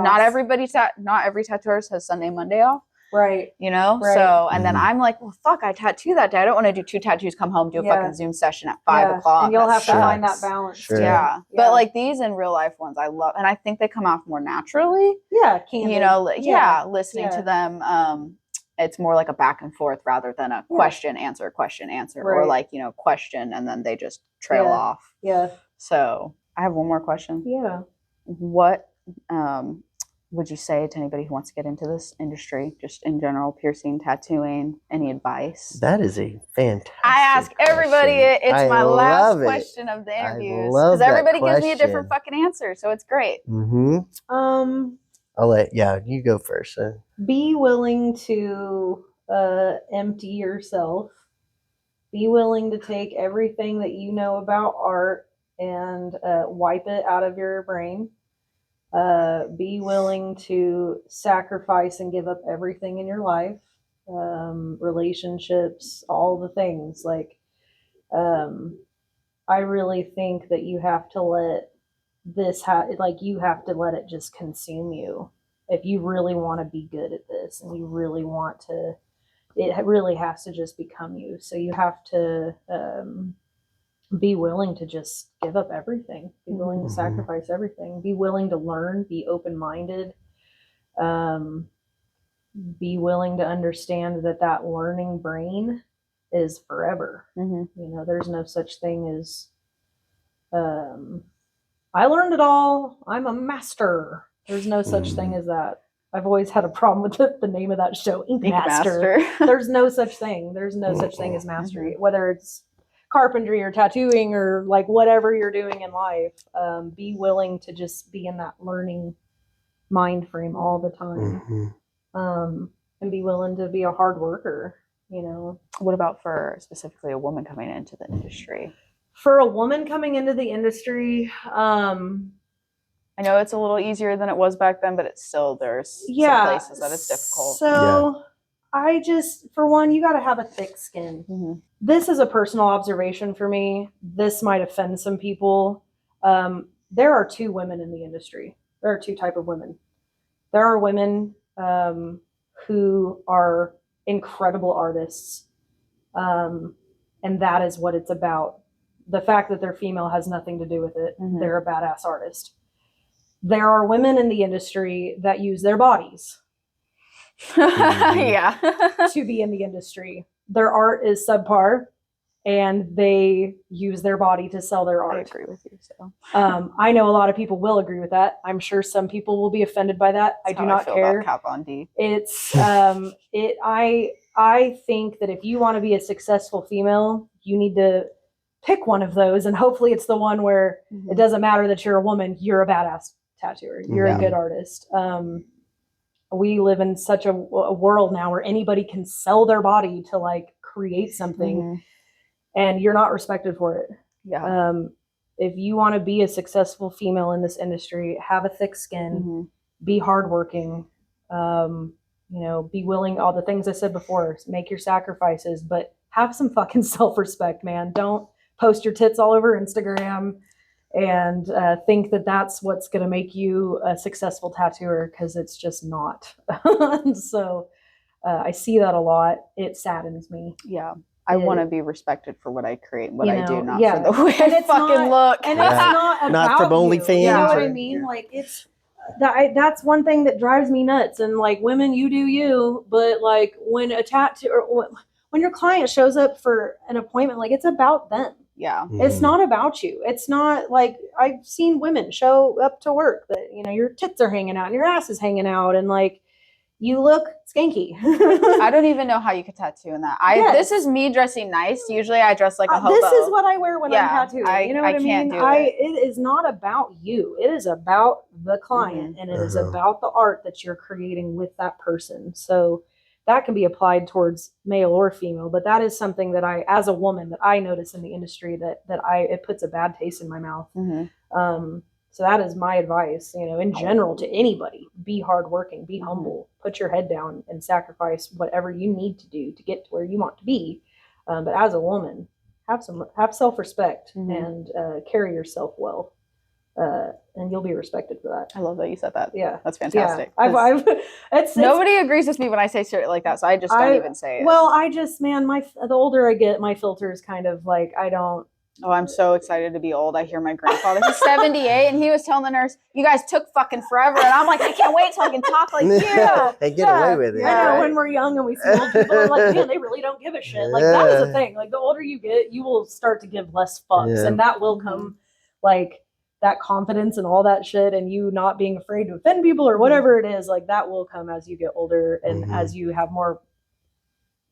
Not every tattooer has Sunday, Monday off. Right. So, and then I'm like, well, fuck, I tattoo that day. I don't want to do 2 tattoos, come home, do a fucking Zoom session at 5 o'clock. And you'll have to find that balance. Sure. Yeah. But like these in real life ones, I love, and I think they come off more naturally. Yeah. Candid. Listening to them, it's more like a back and forth rather than a question, answer, or like, question, and then they just trail off. Yeah. So I have one more question. Yeah. What, would you say to anybody who wants to get into this industry, just in general, piercing, tattooing, any advice? That is a fantastic I ask everybody it's my last question of the interviews. Because everybody gives me a different fucking answer, so it's great. I'll let you go first. Be willing to empty yourself. Be willing to take everything that you know about art and wipe it out of your brain. Be willing to sacrifice and give up everything in your life relationships, all the things. Like, I really think that you have to let you have to let it just consume you. If you really want to be good at this and you really want to, it really has to just become you. So you have to be willing to just give up everything, be willing to sacrifice everything, be willing to learn, be open-minded, be willing to understand that learning brain is forever. You know, there's no such thing as, I learned it all, I'm a master. There's no such thing as that. I've always had a problem with the name of that show, Ink Master. There's no such thing. There's no such thing as mastery, whether it's carpentry or tattooing or like whatever you're doing in life. Be willing to just be in that learning mind frame all the time. And be willing to be a hard worker, you know. What about for specifically a woman coming into the industry? For a woman coming into the industry, I know it's a little easier than it was back then, but it's still, there's some places that it's difficult. So I just, for one, you got to have a thick skin. This is a personal observation for me. This might offend some people. There are two women in the industry. There are two types of women. There are women who are incredible artists. And that is what it's about. The fact that they're female has nothing to do with it. They're a badass artist. There are women in the industry that use their bodies to be in the industry. Their art is subpar and they use their body to sell their art. I agree with you. So I know a lot of people will agree with that. I'm sure some people will be offended by that. That's I do not care. Cap on D. It's I think that if you want to be a successful female, you need to pick one of those, and hopefully it's the one where it doesn't matter that you're a woman, you're a badass tattooer, you're a good artist. We live in such a world now where anybody can sell their body to like create something and you're not respected for it. If you want to be a successful female in this industry, have a thick skin, be hardworking, you know, be willing, all the things I said before, make your sacrifices, but have some fucking self-respect, man. Don't post your tits all over Instagram and think that that's what's going to make you a successful tattooer, because it's just not. So I see that a lot. It saddens me. I want to be respected for what I create and what I do, not for the way I fucking look. And it's not about not from OnlyFans. You know what I mean? Like, it's that's one thing that drives me nuts. And like, women, you do you, but like when a tattoo or when your client shows up for an appointment, like, it's about them. It's not about you. It's not like, I've seen women show up to work that, you know, your tits are hanging out and your ass is hanging out and like you look skanky. I don't even know how you could tattoo in that. This is me dressing nice. Usually I dress like a hobo. This is what I wear when I'm tattooing. You know what I mean? Can't do it. It is not about you. It is about the client and it is about the art that you're creating with that person. So that can be applied towards male or female, but that is something that I, as a woman, that I notice in the industry that it puts a bad taste in my mouth. So that is my advice, you know, in general to anybody: be hardworking, be humble, put your head down and sacrifice whatever you need to do to get to where you want to be. But as a woman, have self-respect and carry yourself well. And you'll be respected for that. I love that you said that. Yeah, that's fantastic. Nobody agrees with me when I say shit like that, so I just don't even say it. Well, I just, man, the older I get, my filter is kind of like, I don't. Oh, I'm so excited to be old. I hear my grandfather, he's 78, and he was telling the nurse, "You guys took fucking forever," and I'm like, I can't wait till I can talk like you. They get away with it. I know, when we're young and we see old people, I'm like, man, they really don't give a shit. Like, that is a thing. Like, the older you get, you will start to give less fucks, and that will come, like, that confidence and all that shit, and you not being afraid to offend people or whatever it is, like, that will come as you get older and as you have more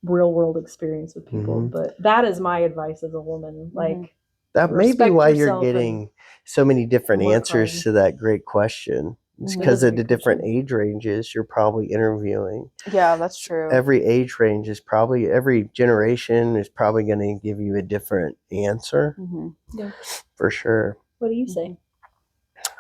real world experience with people. But that is my advice as a woman. Like, that may be why you're getting so many different answers to that great question. It's because of the different age ranges you're probably interviewing. Yeah, that's true. Every age range is probably, every generation is probably going to give you a different answer. For sure. What do you say?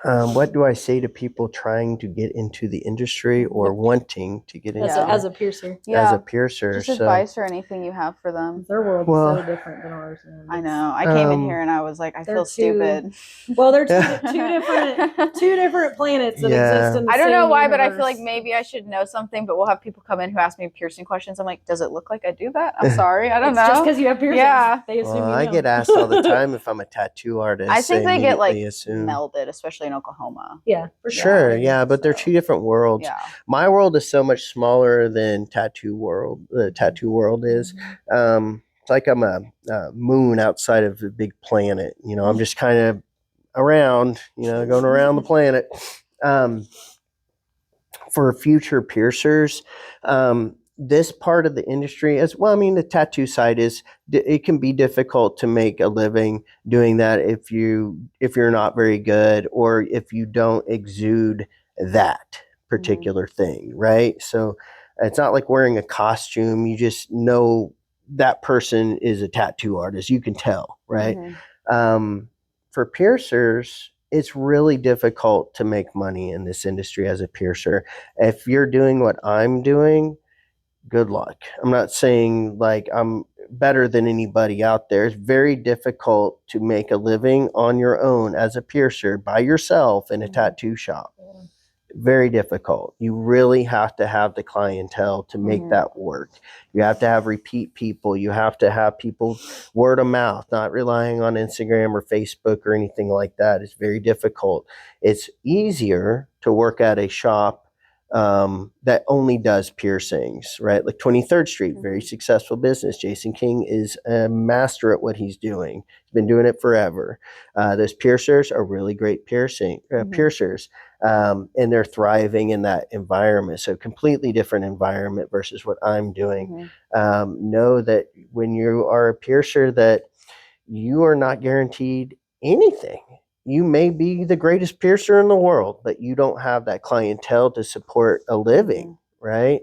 What do I say to people trying to get into the industry or wanting to get into as a piercer? As a piercer. Just advice or anything you have for them. Their world is so different than ours. I know. I came in here and I was like, I feel stupid. Well, they're two different planets that exist in the I don't know why, universe. but I feel like maybe I should know something. But we'll have people come in who ask me piercing questions. I'm like, does it look like I do that? I'm sorry, I don't know. Just because you have piercings. Yeah. They assume you know. I get asked all the time if I'm a tattoo artist. I think they get like melded, especially in Oklahoma. Yeah, for sure. Yeah, but they're two different worlds. Yeah. My world is so much smaller than tattoo world. The tattoo world is. It's like I'm a moon outside of a big planet. You know, I'm just kind of around. You know, going around the planet. For future piercers, this part of the industry as well. I mean, the tattoo side it can be difficult to make a living doing that if you're not very good or if you don't exude that particular thing, right? So it's not like wearing a costume. You just know that person is a tattoo artist. You can tell, right? For piercers, it's really difficult to make money in this industry as a piercer. If you're doing what I'm doing, good luck. I'm not saying like I'm better than anybody out there. It's very difficult to make a living on your own as a piercer by yourself in a tattoo shop. Very difficult. You really have to have the clientele to make that work. You have to have repeat people. You have to have people word of mouth, not relying on Instagram or Facebook or anything like that. It's very difficult. It's easier to work at a shop that only does piercings, right? Like 23rd Street, very successful business. Jason King is a master at what he's doing. He's been doing it forever. Those piercers are really great piercers. And they're thriving in that environment. So completely different environment versus what I'm doing. Know that when you are a piercer that you are not guaranteed anything. You may be the greatest piercer in the world, but you don't have that clientele to support a living, right?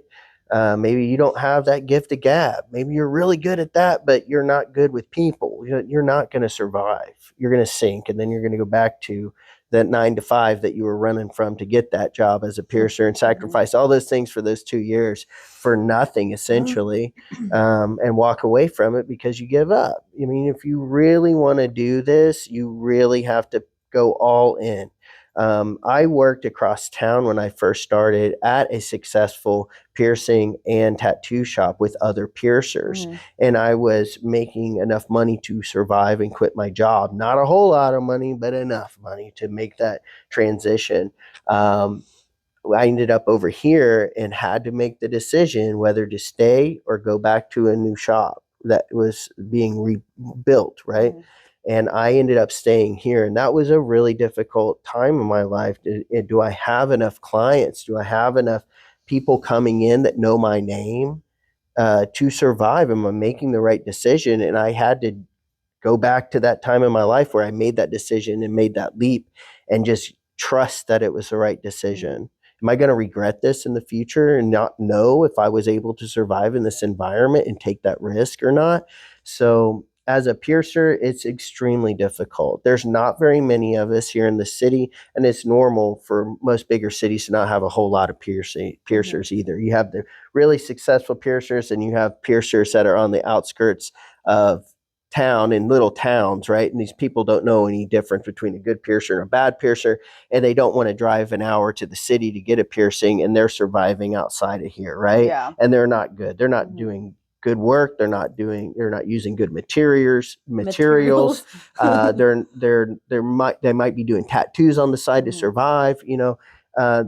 Maybe you don't have that gift of gab. Maybe you're really good at that, but you're not good with people. You're not going to survive. You're going to sink, and then you're going to go back to that 9 to 5 that you were running from to get that job as a piercer and sacrifice all those things for those 2 years for nothing, essentially, and walk away from it because you give up. I mean, if you really want to do this, you really have to go all in. I worked across town when I first started at a successful piercing and tattoo shop with other piercers. And I was making enough money to survive and quit my job. Not a whole lot of money, but enough money to make that transition. I ended up over here and had to make the decision whether to stay or go back to a new shop that was being rebuilt, right? And I ended up staying here. And that was a really difficult time in my life. Do I have enough clients? Do I have enough people coming in that know my name to survive? Am I making the right decision? And I had to go back to that time in my life where I made that decision and made that leap and just trust that it was the right decision. Am I going to regret this in the future and not know if I was able to survive in this environment and take that risk or not? So as a piercer, it's extremely difficult. There's not very many of us here in the city, and it's normal for most bigger cities to not have a whole lot of piercers either. You have the really successful piercers, and you have piercers that are on the outskirts of town in little towns, right? And these people don't know any difference between a good piercer and a bad piercer, and they don't want to drive an hour to the city to get a piercing, and they're surviving outside of here, right? Yeah. And they're not good. They're not doing good work. They're not using good materials. They might be doing tattoos on the side to survive.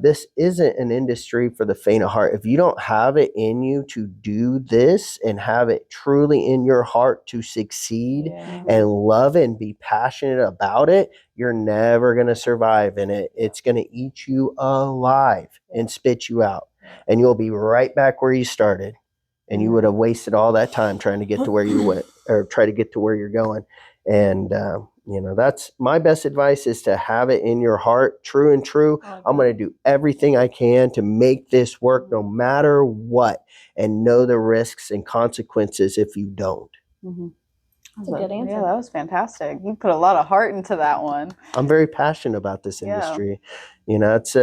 This isn't an industry for the faint of heart. If you don't have it in you to do this and have it truly in your heart to succeed and love it and be passionate about it, you're never going to survive in it. It's going to eat you alive and spit you out. And you'll be right back where you started. And you would have wasted all that time trying to get to where you went or try to get to where you're going. And, that's my best advice is to have it in your heart, true and true. I'm going to do everything I can to make this work no matter what, and know the risks and consequences if you don't. That's a good answer. Yeah, that was fantastic. You put a lot of heart into that one. I'm very passionate about this industry. You know, it's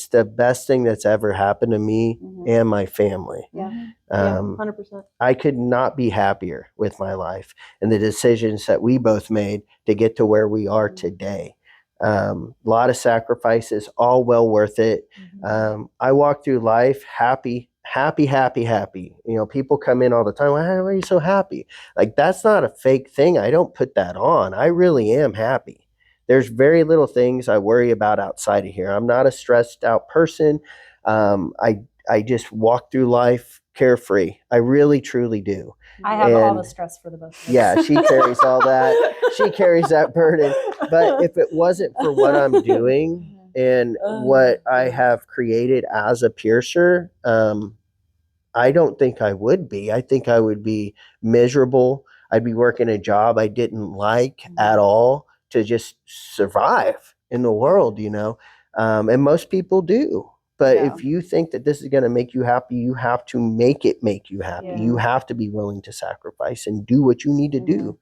the best thing that's ever happened to me and my family. Yeah. 100%. I could not be happier with my life and the decisions that we both made to get to where we are today. A lot of sacrifices, all well worth it. I walk through life happy. You know, people come in all the time, why are you so happy? Like, that's not a fake thing. I don't put that on. I really am happy. There's very little things I worry about outside of here. I'm not a stressed out person. I just walk through life carefree. I really, truly do. I have all the stress for the both of us. Yeah, she carries all that. She carries that burden. But if it wasn't for what I'm doing and what I have created as a piercer, I don't think I would be. I think I would be miserable. I'd be working a job I didn't like at all to just survive in the world, you know. And most people do. But if you think that this is going to make you happy, you have to make you happy. Yeah. You have to be willing to sacrifice and do what you need to do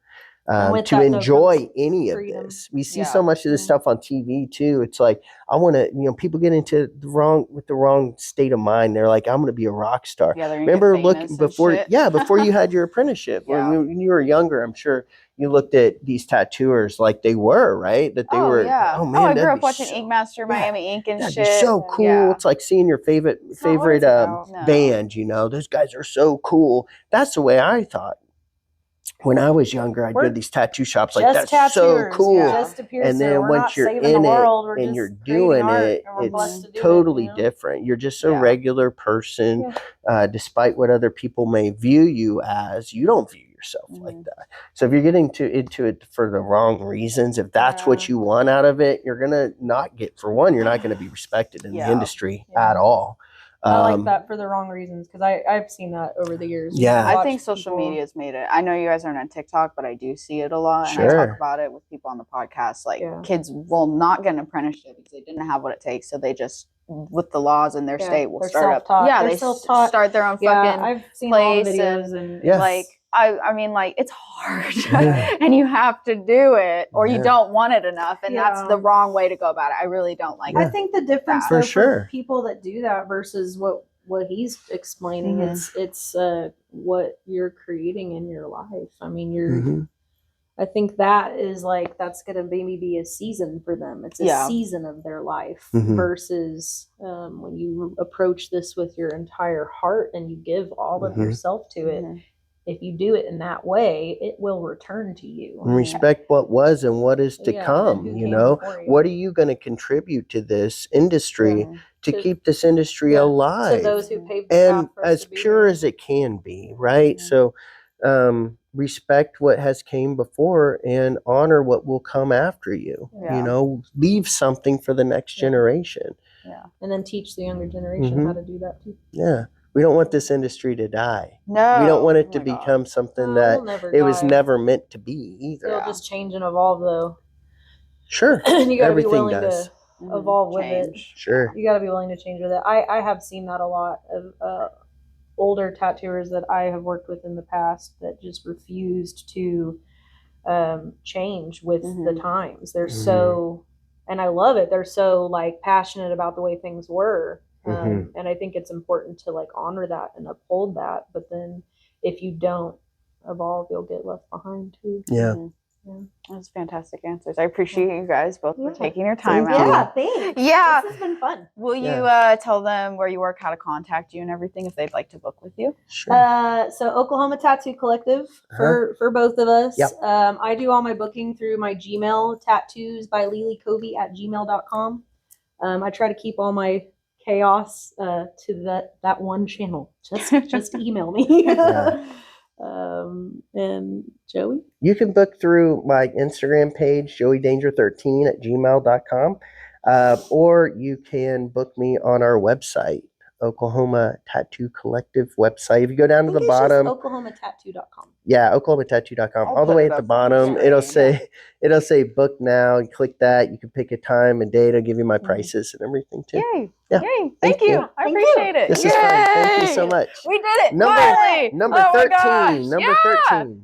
to enjoy any of this. We see so much of this stuff on TV too. It's like, I want to, you know, people get into the wrong state of mind. They're like, I'm going to be a rock star. Yeah, remember looking before you had your apprenticeship, when you were younger, I'm sure you looked at these tattooers like they were, right? That they were, oh man, I grew up watching Ink Master, Miami Ink and that'd shit. Be so cool. Yeah. It's like seeing your favorite band, you know, those guys are so cool. That's the way I thought. When I was younger, I'd go to these tattoo shops like, that's so cool. And then once you're in it and you're doing it, it's totally different. You're just a regular person, despite what other people may view you as. You don't view yourself like that. So if you're getting into it for the wrong reasons, if that's what you want out of it, you're gonna not get, for one, you're not going to be respected in the industry at all. I like that for the wrong reasons, because I've seen that over the years. Yeah, I think social media has made it. I know you guys aren't on TikTok, but I do see it a lot, and I talk about it with people on the podcast. Like, kids will not get an apprenticeship because they didn't have what it takes, so they just, with the laws in their state, will start up. Yeah, they start their own fucking I've seen place all the videos and like. I mean, like, it's hard and you have to do it, or you don't want it enough. And that's the wrong way to go about it. I really don't like it. I think the difference for people that do that versus what he's explaining, it's what you're creating in your life. I mean, I think that is like, that's going to maybe be a season for them. It's a season of their life versus when you approach this with your entire heart and you give all of yourself to it. If you do it in that way, it will return to you. And respect what was and what is to come. You know, what are you going to contribute to this industry to keep this industry alive? To those who paved the path for as pure as it can be, right? So respect what has came before and honor what will come after you. You know, leave something for the next generation. And then teach the younger generation how to do that too. Yeah. We don't want this industry to die. No. We don't want it to become something that it was never meant to be either. It'll just change and evolve, though. Sure. And you gotta be willing to evolve with it. Sure. You gotta be willing to change with it. I have seen that a lot of older tattooers that I have worked with in the past that just refused to change with the times. They're so, and I love it, they're so like passionate about the way things were. And I think it's important to like honor that and uphold that. But then if you don't evolve, you'll get left behind too. Yeah. That's fantastic answers. I appreciate you guys both for taking your time out. Yeah, thanks. Yeah. This has been fun. Will you tell them where you work, how to contact you and everything if they'd like to book with you? Sure. So Oklahoma Tattoo Collective for both of us. Yep. I do all my booking through my Gmail, tattoos by Lili Covey @gmail.com. I try to keep all my chaos to that one channel. Just email me. And Joey, you can book through my Instagram page, joeydanger13 @gmail.com, or you can book me on our website, Oklahoma Tattoo Collective website. If you go down to the bottom, oklahomatattoo.com. Yeah, oklahomatattoo.com. All the way at the bottom, it'll say book now. You click that. You can pick a time and date. I'll give you my prices and everything too. Yay! Yeah. Yay! Thank you. I appreciate it. This is fun. Thank you so much. We did it. Number 13. Number 13.